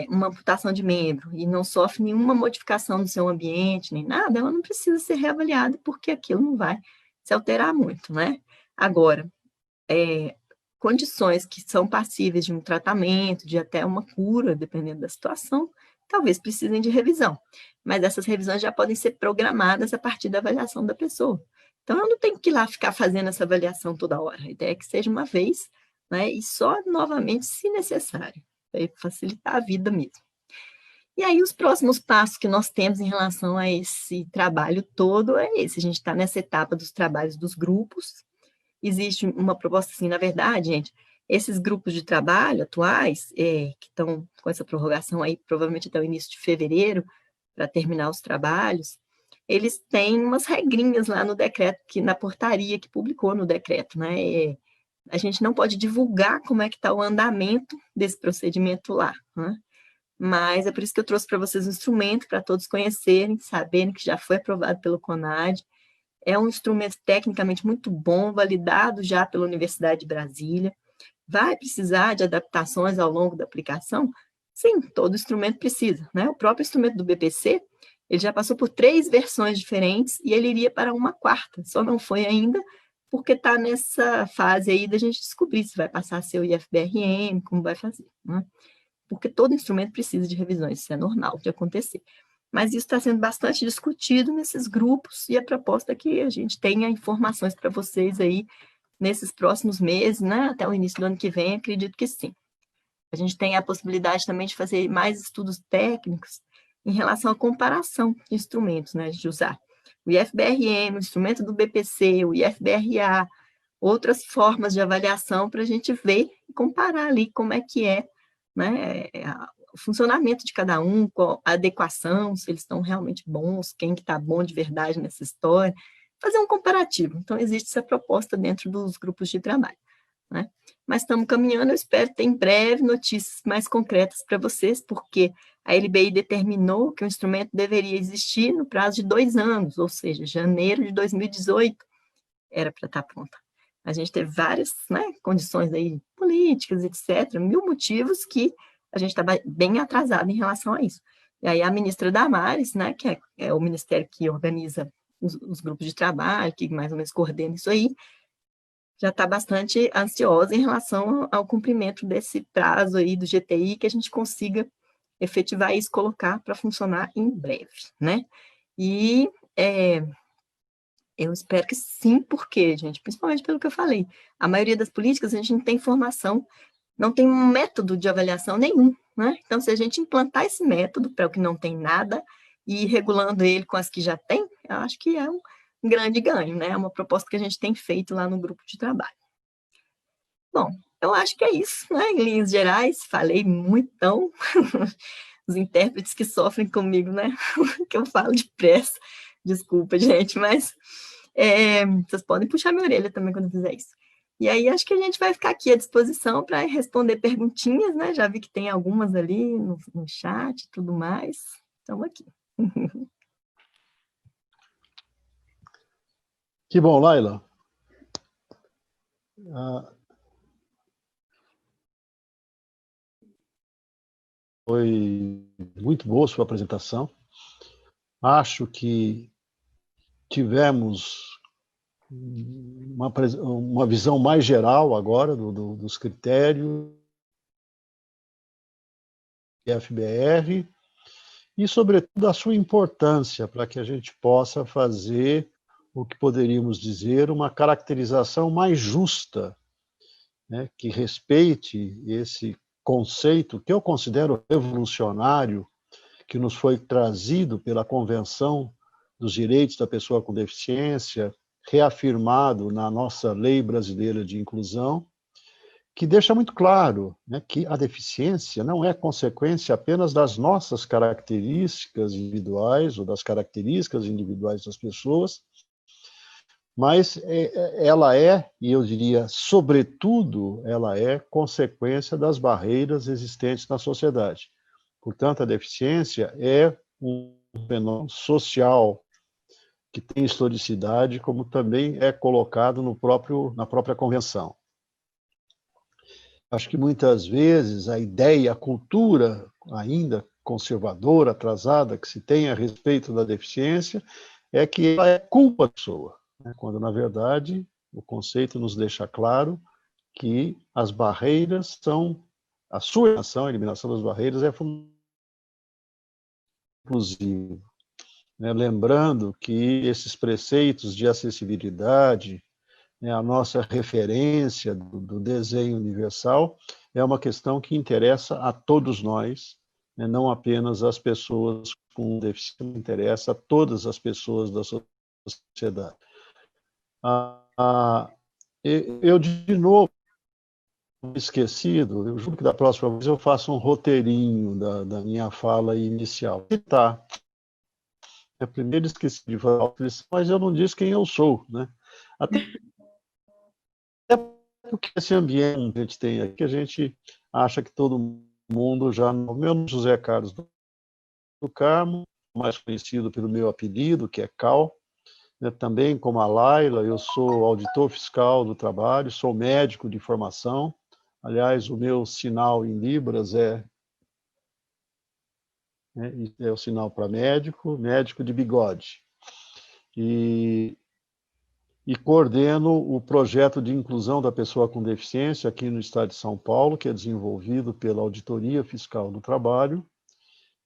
uma amputação de membro e não sofre nenhuma modificação no seu ambiente, nem nada, ela não precisa ser reavaliada, porque aquilo não vai se alterar muito, né? Agora, condições que são passíveis de um tratamento, de até uma cura, dependendo da situação, talvez precisem de revisão. Mas essas revisões já podem ser programadas a partir da avaliação da pessoa. Então, eu não tenho que ir lá ficar fazendo essa avaliação toda hora. A ideia é que seja uma vez, né, e só novamente, se necessário, para facilitar a vida mesmo. E aí, os próximos passos que nós temos em relação a esse trabalho todo é esse. A gente está nessa etapa dos trabalhos dos grupos. Existe uma proposta assim, na verdade, gente, esses grupos de trabalho atuais, que estão com essa prorrogação aí, provavelmente até o início de fevereiro, para terminar os trabalhos, eles têm umas regrinhas lá no decreto, na portaria que publicou no decreto, né? A gente não pode divulgar como é que está o andamento desse procedimento lá, né? Mas é por isso que eu trouxe para vocês um instrumento para todos conhecerem, saberem que já foi aprovado pelo CONAD. É um instrumento tecnicamente muito bom, validado já pela Universidade de Brasília. Vai precisar de adaptações ao longo da aplicação? Sim, todo instrumento precisa, né? O próprio instrumento do BPC, ele já passou por 3 versões diferentes e ele iria para uma 4ª, só não foi ainda porque está nessa fase aí da gente descobrir se vai passar a ser o IFBRM, como vai fazer, né? Porque todo instrumento precisa de revisões, isso é normal de acontecer. Mas isso está sendo bastante discutido nesses grupos, e a proposta é que a gente tenha informações para vocês aí nesses próximos meses, né? Até o início do ano que vem, acredito que sim. A gente tem a possibilidade também de fazer mais estudos técnicos em relação à comparação de instrumentos, né? De usar o IFBRM, o instrumento do BPC, o IFBRA, outras formas de avaliação para a gente ver e comparar ali como é que é, né, o funcionamento de cada um, qual a adequação, se eles estão realmente bons, quem que está bom de verdade nessa história, fazer um comparativo. Então, existe essa proposta dentro dos grupos de trabalho, né? Mas estamos caminhando, eu espero ter em breve notícias mais concretas para vocês, porque a LBI determinou que o instrumento deveria existir no prazo de 2 anos, ou seja, janeiro de 2018 era para estar pronta. A gente teve várias, né, condições aí políticas, etc., 1000 motivos que a gente estava bem atrasado em relação a isso. E aí a ministra Damares, né, que é o ministério que organiza os grupos de trabalho, que mais ou menos coordena isso aí, já está bastante ansiosa em relação ao cumprimento desse prazo aí do GTI, que a gente consiga efetivar isso, colocar para funcionar em breve, né? E eu espero que sim, porque, gente, principalmente pelo que eu falei, a maioria das políticas a gente não tem formação, não tem um método de avaliação nenhum, né? Então, se a gente implantar esse método para o que não tem nada e ir regulando ele com as que já tem, eu acho que é um grande ganho, né? É uma proposta que a gente tem feito lá no grupo de trabalho. Bom, eu acho que é isso, né? Em linhas gerais, falei muito, então, os intérpretes que sofrem comigo, né? Que eu falo depressa, desculpa, gente, mas vocês podem puxar minha orelha também quando fizer isso. E aí, acho que a gente vai ficar aqui à disposição para responder perguntinhas, né? Já vi que tem algumas ali no chat e tudo mais. Estamos aqui. Que bom, Laila. Foi muito boa a sua apresentação. Acho que tivemos uma visão mais geral agora dos critérios do IFBR e, sobretudo, a sua importância para que a gente possa fazer o que poderíamos dizer uma caracterização mais justa, né, que respeite esse conceito que eu considero revolucionário, que nos foi trazido pela Convenção dos Direitos da Pessoa com Deficiência, reafirmado na nossa Lei Brasileira de Inclusão, que deixa muito claro, né, que a deficiência não é consequência apenas das nossas características individuais ou das características individuais das pessoas, mas ela e eu diria, sobretudo, ela é consequência das barreiras existentes na sociedade. Portanto, a deficiência é um fenômeno social que tem historicidade, como também é colocado na própria convenção. Acho que muitas vezes a ideia, a cultura ainda conservadora, atrasada, que se tem a respeito da deficiência, é que ela é culpa da pessoa, né? Quando, na verdade, o conceito nos deixa claro que as barreiras são, a sua eliminação, a eliminação das barreiras é fundamental, inclusive, né? Lembrando que esses preceitos de acessibilidade, né, a nossa referência do desenho universal, é uma questão que interessa a todos nós, né, não apenas às pessoas com deficiência, interessa a todas as pessoas da sociedade. Eu, de novo, esquecido, eu juro que da próxima vez eu faço um roteirinho da minha fala inicial. E tá. Eu primeiro esqueci de falar, mas eu não disse quem eu sou, né? Até porque esse ambiente que a gente tem aqui, que a gente acha que todo mundo já... Meu nome é José Carlos do Carmo, mais conhecido pelo meu apelido, que é Cal, né? Também como a Laila, eu sou auditor fiscal do trabalho, sou médico de formação. Aliás, o meu sinal em Libras é o sinal para médico, médico de bigode. E coordeno o projeto de inclusão da pessoa com deficiência aqui no estado de São Paulo, que é desenvolvido pela Auditoria Fiscal do Trabalho,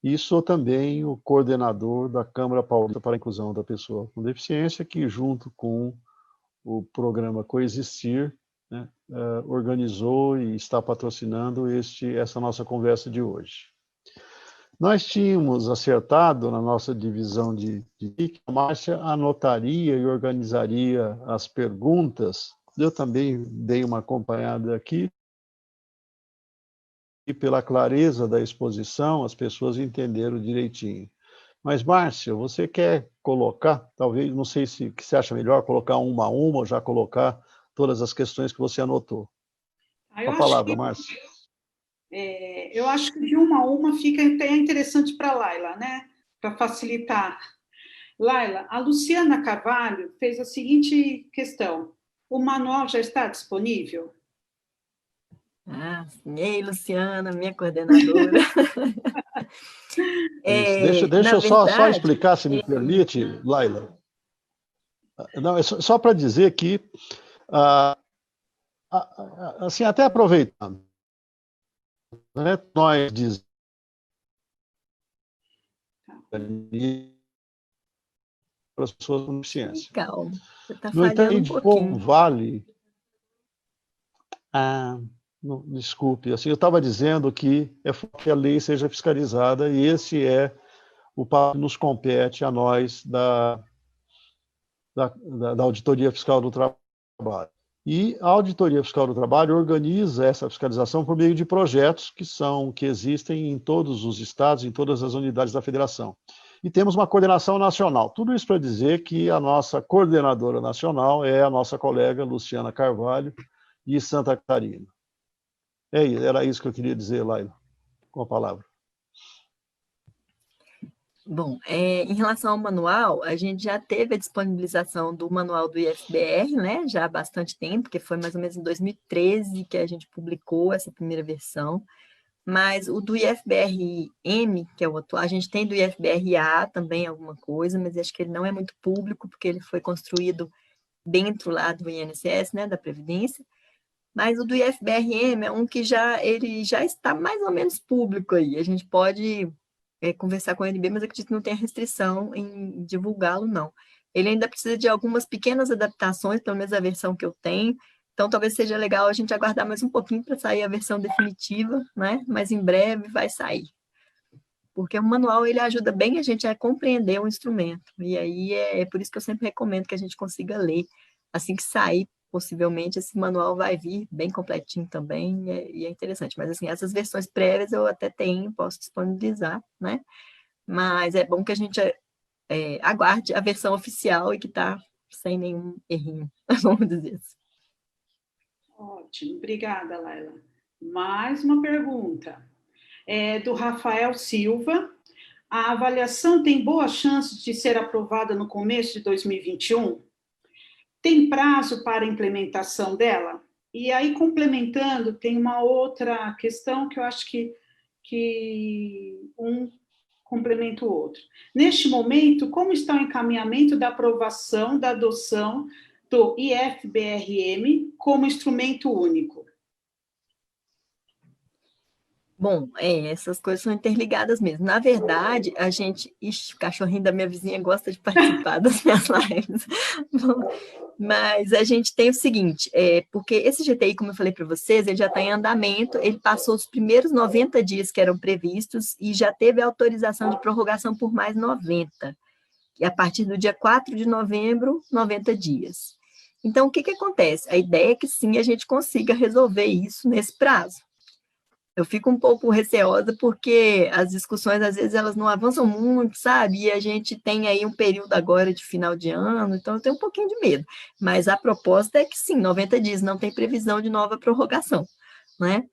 e sou também o coordenador da Câmara Paulista para a Inclusão da Pessoa com Deficiência, que, junto com o programa Coexistir, né, organizou e está patrocinando essa nossa conversa de hoje. Nós tínhamos acertado na nossa divisão de que a Márcia anotaria e organizaria as perguntas. Eu também dei uma acompanhada aqui, e pela clareza da exposição, as pessoas entenderam direitinho. Mas, Márcia, você quer colocar, talvez, não sei se que você acha melhor, colocar uma a uma, ou já colocar todas as questões que você anotou? Eu A acho palavra, que, Márcia. eu acho que de uma a uma fica até interessante para a Laila, né? Para facilitar. Laila, a Luciana Carvalho fez a seguinte questão: o manual já está disponível? Ah, sim. Ei, Luciana, minha coordenadora. Isso. Na Deixa eu só verdade, explicar, se me permite, Laila. Não, é só para dizer que, assim, até aproveitando, né, nós dizemos para as pessoas com deficiência. calma, você está No falhando um entanto, como pouquinho. vale... Não, desculpe, assim, eu estava dizendo que que a lei seja fiscalizada, e esse é o papel que nos compete a nós da Auditoria Fiscal do Trabalho. E a Auditoria Fiscal do Trabalho organiza essa fiscalização por meio de projetos que existem em todos os estados, em todas as unidades da federação. E temos uma coordenação nacional. Tudo isso para dizer que a nossa coordenadora nacional é a nossa colega Luciana Carvalho, de Santa Catarina. Era isso que eu queria dizer, Laila, com a palavra. Bom, em relação ao manual, a gente já teve a disponibilização do manual do IFBR, né, já há bastante tempo, que foi mais ou menos em 2013 que a gente publicou essa primeira versão, mas o do IFBR-M, que é o atual, a gente tem do IFBR-A também alguma coisa, mas acho que ele não é muito público, porque ele foi construído dentro lá do INSS, né, da Previdência, mas o do IFBR-M é um que ele já está mais ou menos público aí, a gente pode conversar com a NB, mas acredito que não tem restrição em divulgá-lo, não. Ele ainda precisa de algumas pequenas adaptações, pelo menos a versão que eu tenho, então talvez seja legal a gente aguardar mais um pouquinho para sair a versão definitiva, né? Mas em breve vai sair. Porque o manual, ele ajuda bem a gente a compreender o instrumento, e aí é por isso que eu sempre recomendo que a gente consiga ler. Assim que sair, possivelmente, esse manual vai vir bem completinho também, e é interessante. Mas, assim, essas versões prévias eu até tenho, posso disponibilizar, né? Mas é bom que a gente aguarde a versão oficial e que está sem nenhum errinho, vamos dizer assim. Ótimo, obrigada, Laila. Mais uma pergunta. Do Rafael Silva. A avaliação tem boa chance de ser aprovada no começo de 2021? Tem prazo para a implementação dela? E aí, complementando, tem uma outra questão que eu acho que um complementa o outro. Neste momento, como está o encaminhamento da aprovação da adoção do IFBRM como instrumento único? Bom, essas coisas são interligadas mesmo. Na verdade, a gente... Ixi, o cachorrinho da minha vizinha gosta de participar das minhas lives. Bom, mas a gente tem o seguinte, porque esse GTI, como eu falei para vocês, ele já está em andamento, ele passou os primeiros 90 dias que eram previstos e já teve autorização de prorrogação por mais 90. E a partir do dia 4 de novembro, 90 dias. Então, o que acontece? A ideia é que sim, a gente consiga resolver isso nesse prazo. Eu fico um pouco receosa porque as discussões, às vezes, elas não avançam muito, sabe? E a gente tem aí um período agora de final de ano, então eu tenho um pouquinho de medo. Mas a proposta é que sim, 90 dias, não tem previsão de nova prorrogação, né?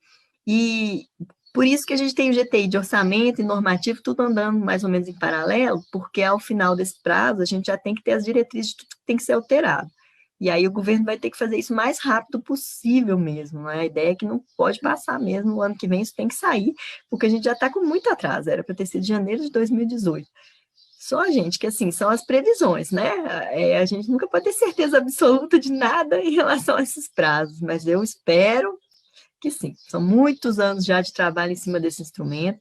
E por isso que a gente tem o GTI de orçamento e normativo, tudo andando mais ou menos em paralelo, porque ao final desse prazo, a gente já tem que ter as diretrizes de tudo que tem que ser alterado. E aí o governo vai ter que fazer isso o mais rápido possível mesmo, né? A ideia é que não pode passar mesmo, o ano que vem isso tem que sair, porque a gente já está com muito atraso, era para ter sido janeiro de 2018. Só, gente, que assim, são as previsões, né? A gente nunca pode ter certeza absoluta de nada em relação a esses prazos, mas eu espero que sim. São muitos anos já de trabalho em cima desse instrumento.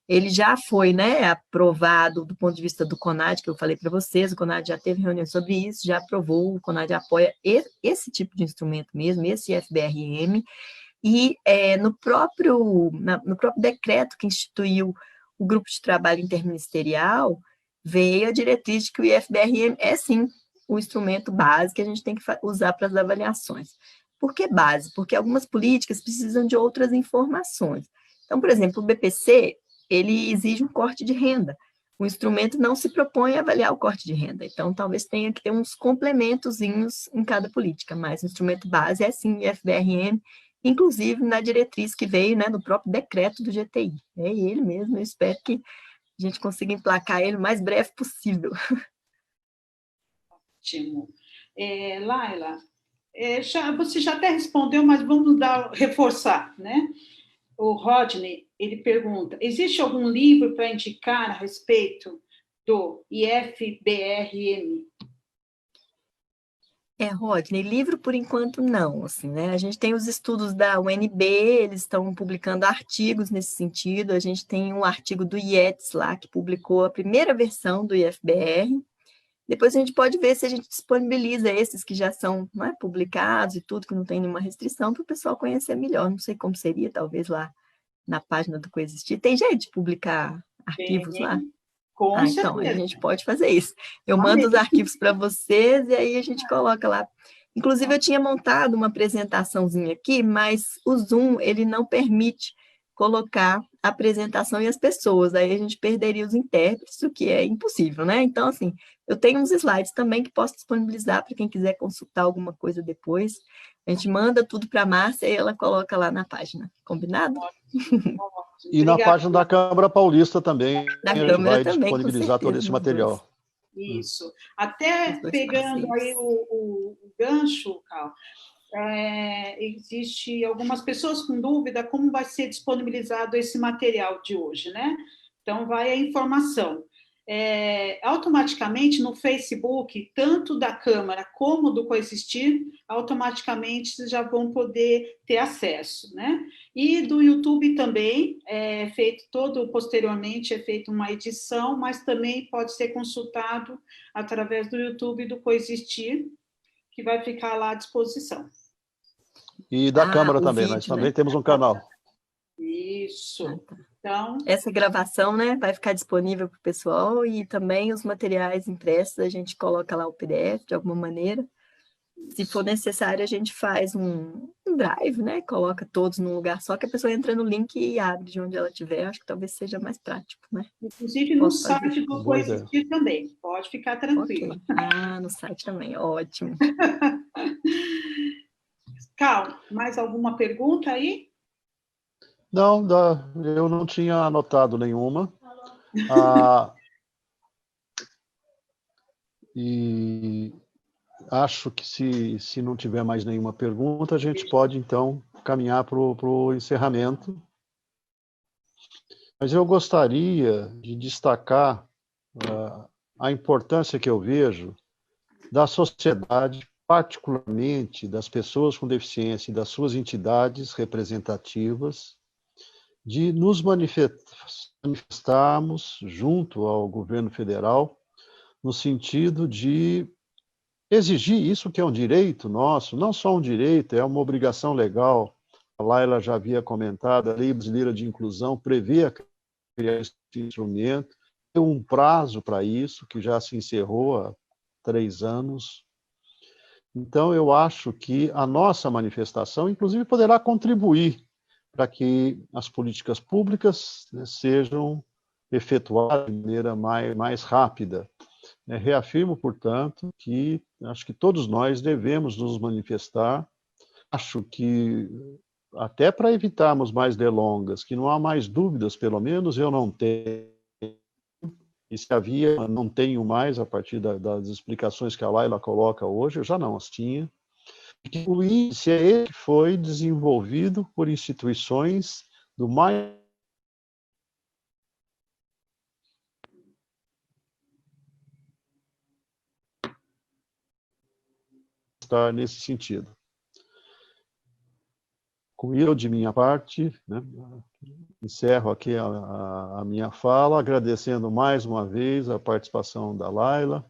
Ele já foi, né, aprovado do ponto de vista do CONAD, que eu falei para vocês, o CONAD já teve reunião sobre isso, já aprovou, o CONAD apoia esse tipo de instrumento mesmo, esse FBRM, e no próprio decreto que instituiu o grupo de trabalho interministerial, veio a diretriz de que o IFBRM é, sim, o instrumento base que a gente tem que usar para as avaliações. Por que base? Porque algumas políticas precisam de outras informações. Então, por exemplo, o BPC, ele exige um corte de renda. O instrumento não se propõe a avaliar o corte de renda, então talvez tenha que ter uns complementozinhos em cada política, mas o instrumento base é sim o IFBRM, inclusive na diretriz que veio, né, do próprio decreto do GTI. É ele mesmo, eu espero que a gente consiga emplacar ele o mais breve possível. Ótimo. Laila, você já até respondeu, mas vamos reforçar, né? O Rodney, ele pergunta, existe algum livro para indicar a respeito do IFBRM? Rodney, livro por enquanto não, assim, né? A gente tem os estudos da UNB, eles estão publicando artigos nesse sentido, a gente tem um artigo do IETS lá, que publicou a primeira versão do IFBR, depois a gente pode ver se a gente disponibiliza esses que já são, não é, publicados e tudo, que não tem nenhuma restrição, para o pessoal conhecer melhor, não sei como seria, talvez lá na página do Coexistir, tem jeito de publicar arquivos lá? Com certeza. Então, a gente pode fazer isso. Eu mando os arquivos para vocês e aí a gente coloca lá. Inclusive, eu tinha montado uma apresentaçãozinha aqui, mas o Zoom, ele não permite colocar a apresentação e as pessoas, aí a gente perderia os intérpretes, o que é impossível, né? Então, assim, eu tenho uns slides também que posso disponibilizar para quem quiser consultar alguma coisa depois. A gente manda tudo para a Márcia e ela coloca lá na página. Combinado? E na página da Câmara Paulista também, da a gente Câmara vai também, disponibilizar todo esse material. Isso. Até pegando aí o gancho, Cal, existe algumas pessoas com dúvida como vai ser disponibilizado esse material de hoje, né? Então, vai a informação. Automaticamente no Facebook, tanto da Câmara como do Coexistir, automaticamente vocês já vão poder ter acesso, né? E do YouTube também, posteriormente é feita uma edição, mas também pode ser consultado através do YouTube do Coexistir, que vai ficar lá à disposição. E da Câmara também, vídeo, nós também temos um canal. Isso. Então, essa gravação, né, vai ficar disponível para o pessoal e também os materiais impressos, a gente coloca lá o PDF de alguma maneira. Se for necessário, a gente faz um drive, né, coloca todos num lugar só, que a pessoa entra no link e abre de onde ela estiver. Acho que talvez seja mais prático, né? Inclusive no site do Coexistir também, pode ficar tranquilo. Okay. No site também, ótimo. Cal, mais alguma pergunta aí? Não, eu não tinha anotado nenhuma. E acho que se não tiver mais nenhuma pergunta, a gente pode, então, caminhar para o encerramento. Mas eu gostaria de destacar a importância que eu vejo da sociedade, particularmente das pessoas com deficiência e das suas entidades representativas, de nos manifestarmos junto ao governo federal, no sentido de exigir isso que é um direito nosso, não só um direito, é uma obrigação legal. A Laila já havia comentado, a Lei Brasileira de Inclusão prevê a criar esse instrumento, tem um prazo para isso, que já se encerrou há 3 anos. Então, eu acho que a nossa manifestação, inclusive, poderá contribuir para que as políticas públicas, né, sejam efetuadas de maneira mais rápida. Reafirmo, portanto, que acho que todos nós devemos nos manifestar. Acho que, até para evitarmos mais delongas, que não há mais dúvidas, pelo menos eu não tenho, e se havia, não tenho mais, a partir das explicações que a Laila coloca hoje, eu já não as tinha, que o índice é ele que foi desenvolvido por instituições do mais estar nesse sentido. Com isso, de minha parte, né, encerro aqui a minha fala, agradecendo mais uma vez a participação da Laila,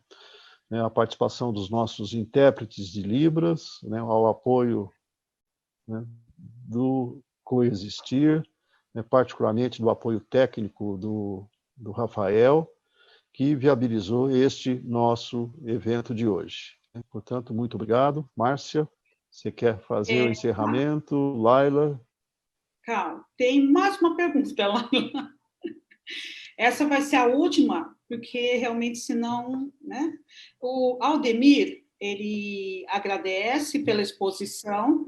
né, a participação dos nossos intérpretes de Libras, né, ao apoio, né, do Coexistir, né, particularmente do apoio técnico do Rafael, que viabilizou este nosso evento de hoje. Portanto, muito obrigado. Márcia, você quer fazer o encerramento? Laila? Calma, tem mais uma pergunta para ela. Essa vai ser a última, porque realmente, senão, né? O Aldemir, ele agradece pela exposição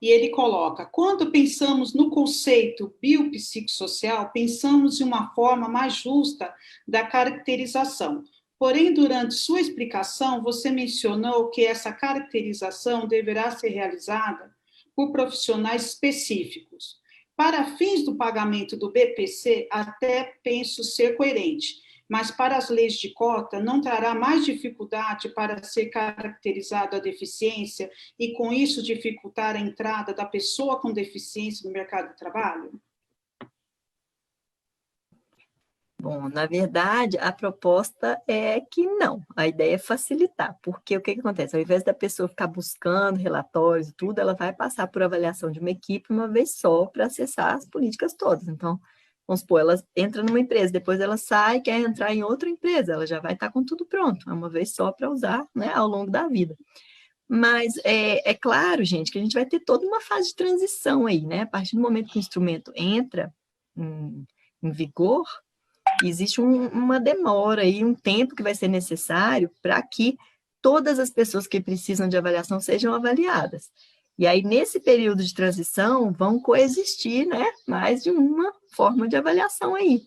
e ele coloca: quando pensamos no conceito biopsicossocial, pensamos de uma forma mais justa da caracterização. Porém, durante sua explicação, você mencionou que essa caracterização deverá ser realizada por profissionais específicos. Para fins do pagamento do BPC, até penso ser coerente, mas para as leis de cota não trará mais dificuldade para ser caracterizada a deficiência e, com isso, dificultar a entrada da pessoa com deficiência no mercado de trabalho? Bom, na verdade, a proposta é que não, a ideia é facilitar, porque o que acontece? Ao invés da pessoa ficar buscando relatórios e tudo, ela vai passar por avaliação de uma equipe uma vez só para acessar as políticas todas. Então, vamos supor, ela entra numa empresa, depois ela sai, quer entrar em outra empresa, ela já vai estar com tudo pronto, é uma vez só para usar, né, ao longo da vida. Mas é claro, gente, que a gente vai ter toda uma fase de transição aí, né? A partir do momento que o instrumento entra em vigor, existe uma demora e um tempo que vai ser necessário para que todas as pessoas que precisam de avaliação sejam avaliadas. E aí, nesse período de transição, vão coexistir, né, mais de uma forma de avaliação aí.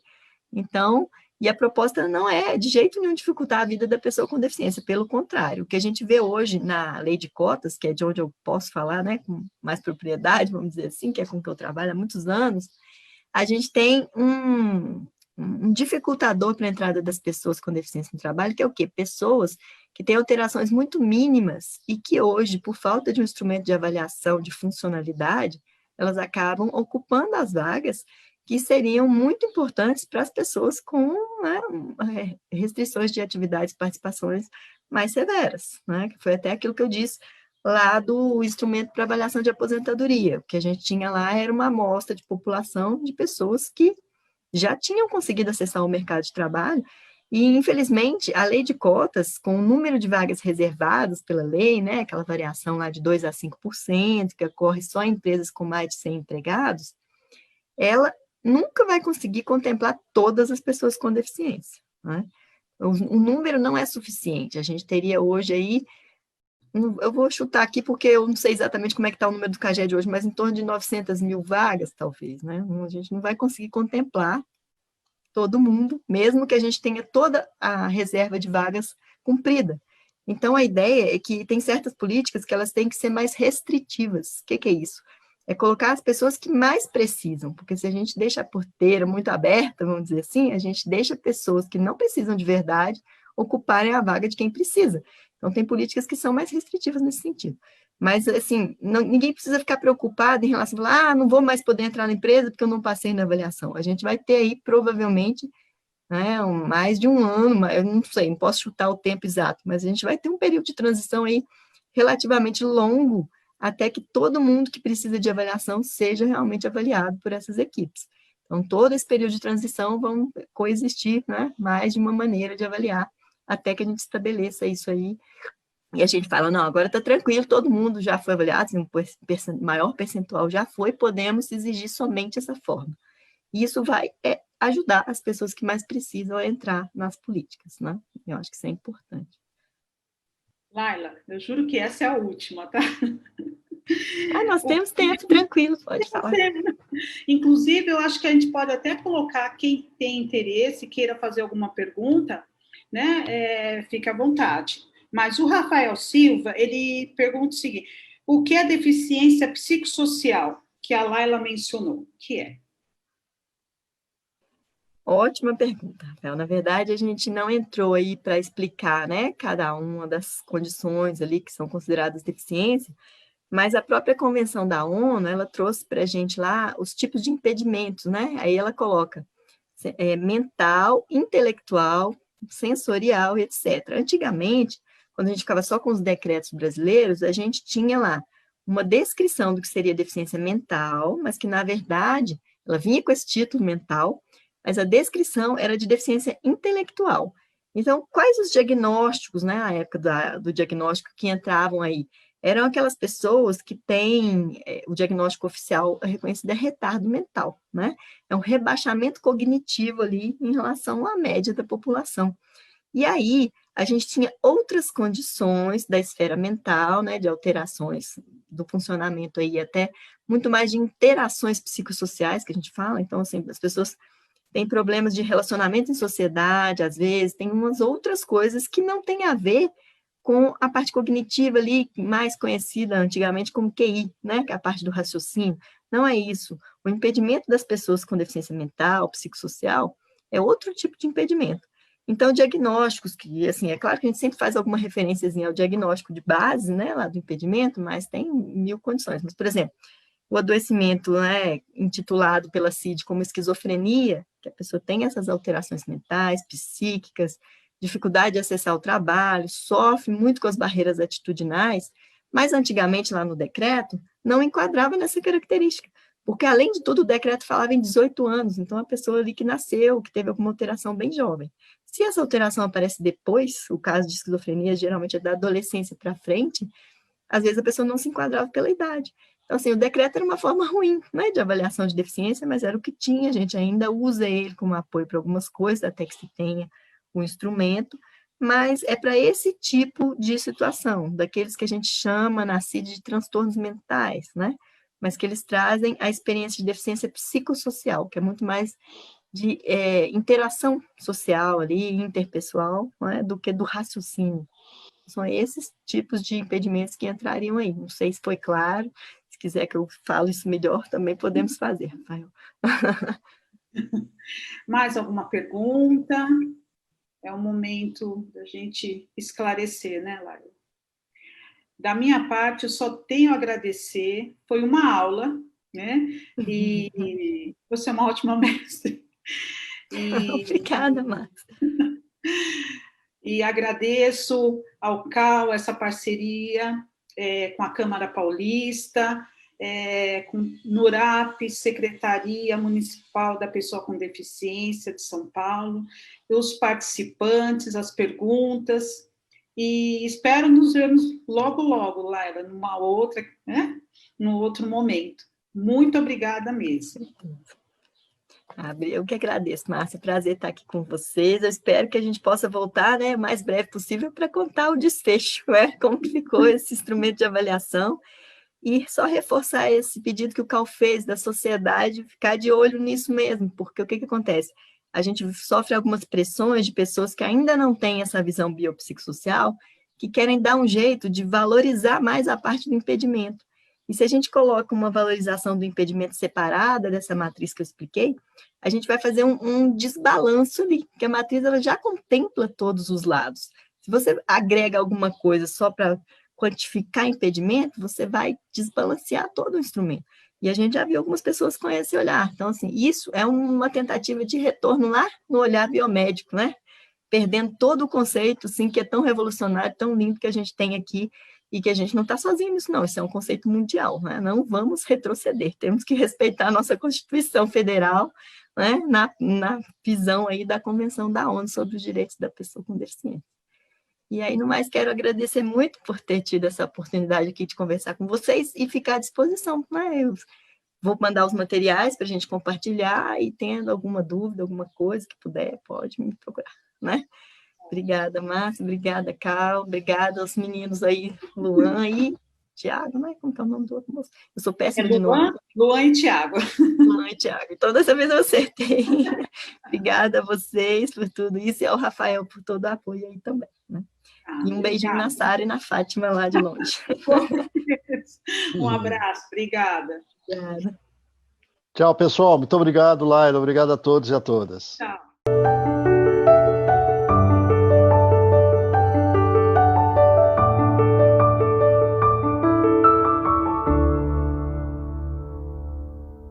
Então, e a proposta não é de jeito nenhum dificultar a vida da pessoa com deficiência, pelo contrário. O que a gente vê hoje na lei de cotas, que é de onde eu posso falar, né, com mais propriedade, vamos dizer assim, que é com que eu trabalho há muitos anos, a gente tem um dificultador para a entrada das pessoas com deficiência no trabalho, que é o quê? Pessoas que têm alterações muito mínimas e que hoje, por falta de um instrumento de avaliação de funcionalidade, elas acabam ocupando as vagas que seriam muito importantes para as pessoas com, né, restrições de atividades e participações mais severas, né? Que foi até aquilo que eu disse lá do instrumento para avaliação de aposentadoria. O que a gente tinha lá era uma amostra de população de pessoas que já tinham conseguido acessar o mercado de trabalho, e, infelizmente, a lei de cotas, com o número de vagas reservadas pela lei, né, aquela variação lá de 2% a 5%, que ocorre só em empresas com mais de 100 empregados, ela nunca vai conseguir contemplar todas as pessoas com deficiência, né? O número não é suficiente, a gente teria hoje aí, eu vou chutar aqui porque eu não sei exatamente como é que está o número do CAGED hoje, mas em torno de 900 mil vagas, talvez, né? A gente não vai conseguir contemplar todo mundo, mesmo que a gente tenha toda a reserva de vagas cumprida. Então, a ideia é que tem certas políticas que elas têm que ser mais restritivas. O que é isso? É colocar as pessoas que mais precisam, porque se a gente deixa a porteira muito aberta, vamos dizer assim, a gente deixa pessoas que não precisam de verdade ocuparem a vaga de quem precisa. Então, tem políticas que são mais restritivas nesse sentido. Mas, assim, ninguém precisa ficar preocupado em relação a, não vou mais poder entrar na empresa porque eu não passei na avaliação. A gente vai ter aí, provavelmente, né, mais de um ano, eu não sei, não posso chutar o tempo exato, mas a gente vai ter um período de transição aí relativamente longo, até que todo mundo que precisa de avaliação seja realmente avaliado por essas equipes. Então, todo esse período de transição vão coexistir, né, mais de uma maneira de avaliar, até que a gente estabeleça isso aí, e a gente fala, não, agora está tranquilo, todo mundo já foi avaliado, um maior percentual já foi, podemos exigir somente essa forma. E isso vai ajudar as pessoas que mais precisam a entrar nas políticas, né? Eu acho que isso é importante. Laila, eu juro que essa é a última, tá? Nós temos tempo, tranquilo, pode falar. Inclusive, eu acho que a gente pode até colocar quem tem interesse, queira fazer alguma pergunta, né? Fique à vontade. Mas o Rafael Silva, ele pergunta o seguinte: o que é deficiência psicossocial que a Laila mencionou? O que é? Ótima pergunta, Rafael. Na verdade, a gente não entrou aí para explicar, né, cada uma das condições ali que são consideradas deficiência, mas a própria Convenção da ONU, ela trouxe para a gente lá os tipos de impedimentos, né? Aí ela coloca mental, intelectual, sensorial e etc. Antigamente, quando a gente ficava só com os decretos brasileiros, a gente tinha lá uma descrição do que seria deficiência mental, mas que, na verdade, ela vinha com esse título mental, mas a descrição era de deficiência intelectual. Então, quais os diagnósticos, né, na época do diagnóstico que entravam aí? Eram aquelas pessoas que têm o diagnóstico oficial reconhecido é retardo mental, né? É um rebaixamento cognitivo ali em relação à média da população. E aí, a gente tinha outras condições da esfera mental, né, de alterações do funcionamento aí, até muito mais de interações psicossociais que a gente fala. Então, assim, as pessoas têm problemas de relacionamento em sociedade, às vezes, tem umas outras coisas que não têm a ver com a parte cognitiva ali, mais conhecida antigamente como QI, né, que é a parte do raciocínio. Não é isso. O impedimento das pessoas com deficiência mental, psicossocial, é outro tipo de impedimento. Então, diagnósticos, que, assim, é claro que a gente sempre faz alguma referênciazinha ao diagnóstico de base, né, lá do impedimento, mas tem 1000 condições. Mas, por exemplo, o adoecimento, né, intitulado pela CID como esquizofrenia, que a pessoa tem essas alterações mentais, psíquicas, dificuldade de acessar o trabalho, sofre muito com as barreiras atitudinais, mas antigamente, lá no decreto, não enquadrava nessa característica, porque, além de tudo, o decreto falava em 18 anos, então a pessoa ali que nasceu, que teve alguma alteração bem jovem. Se essa alteração aparece depois, o caso de esquizofrenia geralmente é da adolescência para frente, às vezes a pessoa não se enquadrava pela idade. Então, assim, o decreto era uma forma ruim, né, de avaliação de deficiência, mas era o que tinha, a gente ainda usa ele como apoio para algumas coisas, até que se tenha o instrumento, mas é para esse tipo de situação, daqueles que a gente chama na CID de transtornos mentais, né? Mas que eles trazem a experiência de deficiência psicossocial, que é muito mais de interação social ali, interpessoal, né, do que do raciocínio. São esses tipos de impedimentos que entrariam aí. Não sei se foi claro, se quiser que eu fale isso melhor, também podemos fazer, Rafael. Mais alguma pergunta? É o momento da gente esclarecer, né, Laila? Da minha parte, eu só tenho a agradecer. Foi uma aula, né? E você é uma ótima mestre. Obrigada, Márcia. E agradeço ao CAL essa parceria com a Câmara Paulista, com NURAP, Secretaria Municipal da Pessoa com Deficiência de São Paulo, os participantes, as perguntas, e espero nos vermos logo, logo, Laila, numa outra, né? Num outro momento. Muito obrigada mesmo. Eu que agradeço, Márcia, prazer estar aqui com vocês, eu espero que a gente possa voltar, né, o mais breve possível para contar o desfecho, né, como que ficou esse instrumento de avaliação, e só reforçar esse pedido que o CAL fez da sociedade, ficar de olho nisso mesmo, porque o que acontece? a gente sofre algumas pressões de pessoas que ainda não têm essa visão biopsicossocial, que querem dar um jeito de valorizar mais a parte do impedimento. E se a gente coloca uma valorização do impedimento separada dessa matriz que eu expliquei, a gente vai fazer um desbalanço ali, porque a matriz ela já contempla todos os lados. Se você agrega alguma coisa só para quantificar impedimento, você vai desbalancear todo o instrumento. E a gente já viu algumas pessoas com esse olhar. Então, assim, isso é uma tentativa de retorno lá no olhar biomédico, né? Perdendo todo o conceito, assim, que é tão revolucionário, tão lindo que a gente tem aqui, e que a gente não está sozinho nisso, não. Isso é um conceito mundial, né? Não vamos retroceder, temos que respeitar a nossa Constituição Federal, né? Na visão aí da Convenção da ONU sobre os Direitos da Pessoa com Deficiência. E aí, no mais, quero agradecer muito por ter tido essa oportunidade aqui de conversar com vocês e ficar à disposição, né? Eu vou mandar os materiais para a gente compartilhar e, tendo alguma dúvida, alguma coisa que puder, pode me procurar, né? Obrigada, Márcia, obrigada, Carl, obrigada aos meninos aí, Luan e Tiago, né? Como é o nome do outro moço? Eu sou péssima de nome. Luan e Tiago. Luan e Tiago. Então, dessa vez eu acertei. Obrigada a vocês por tudo isso e ao Rafael por todo o apoio aí também, né? E um beijinho na Sara e na Fátima lá de longe. Um abraço, obrigada. Obrigada. Tchau, pessoal. Muito obrigado, Laila. Obrigado a todos e a todas. Tchau.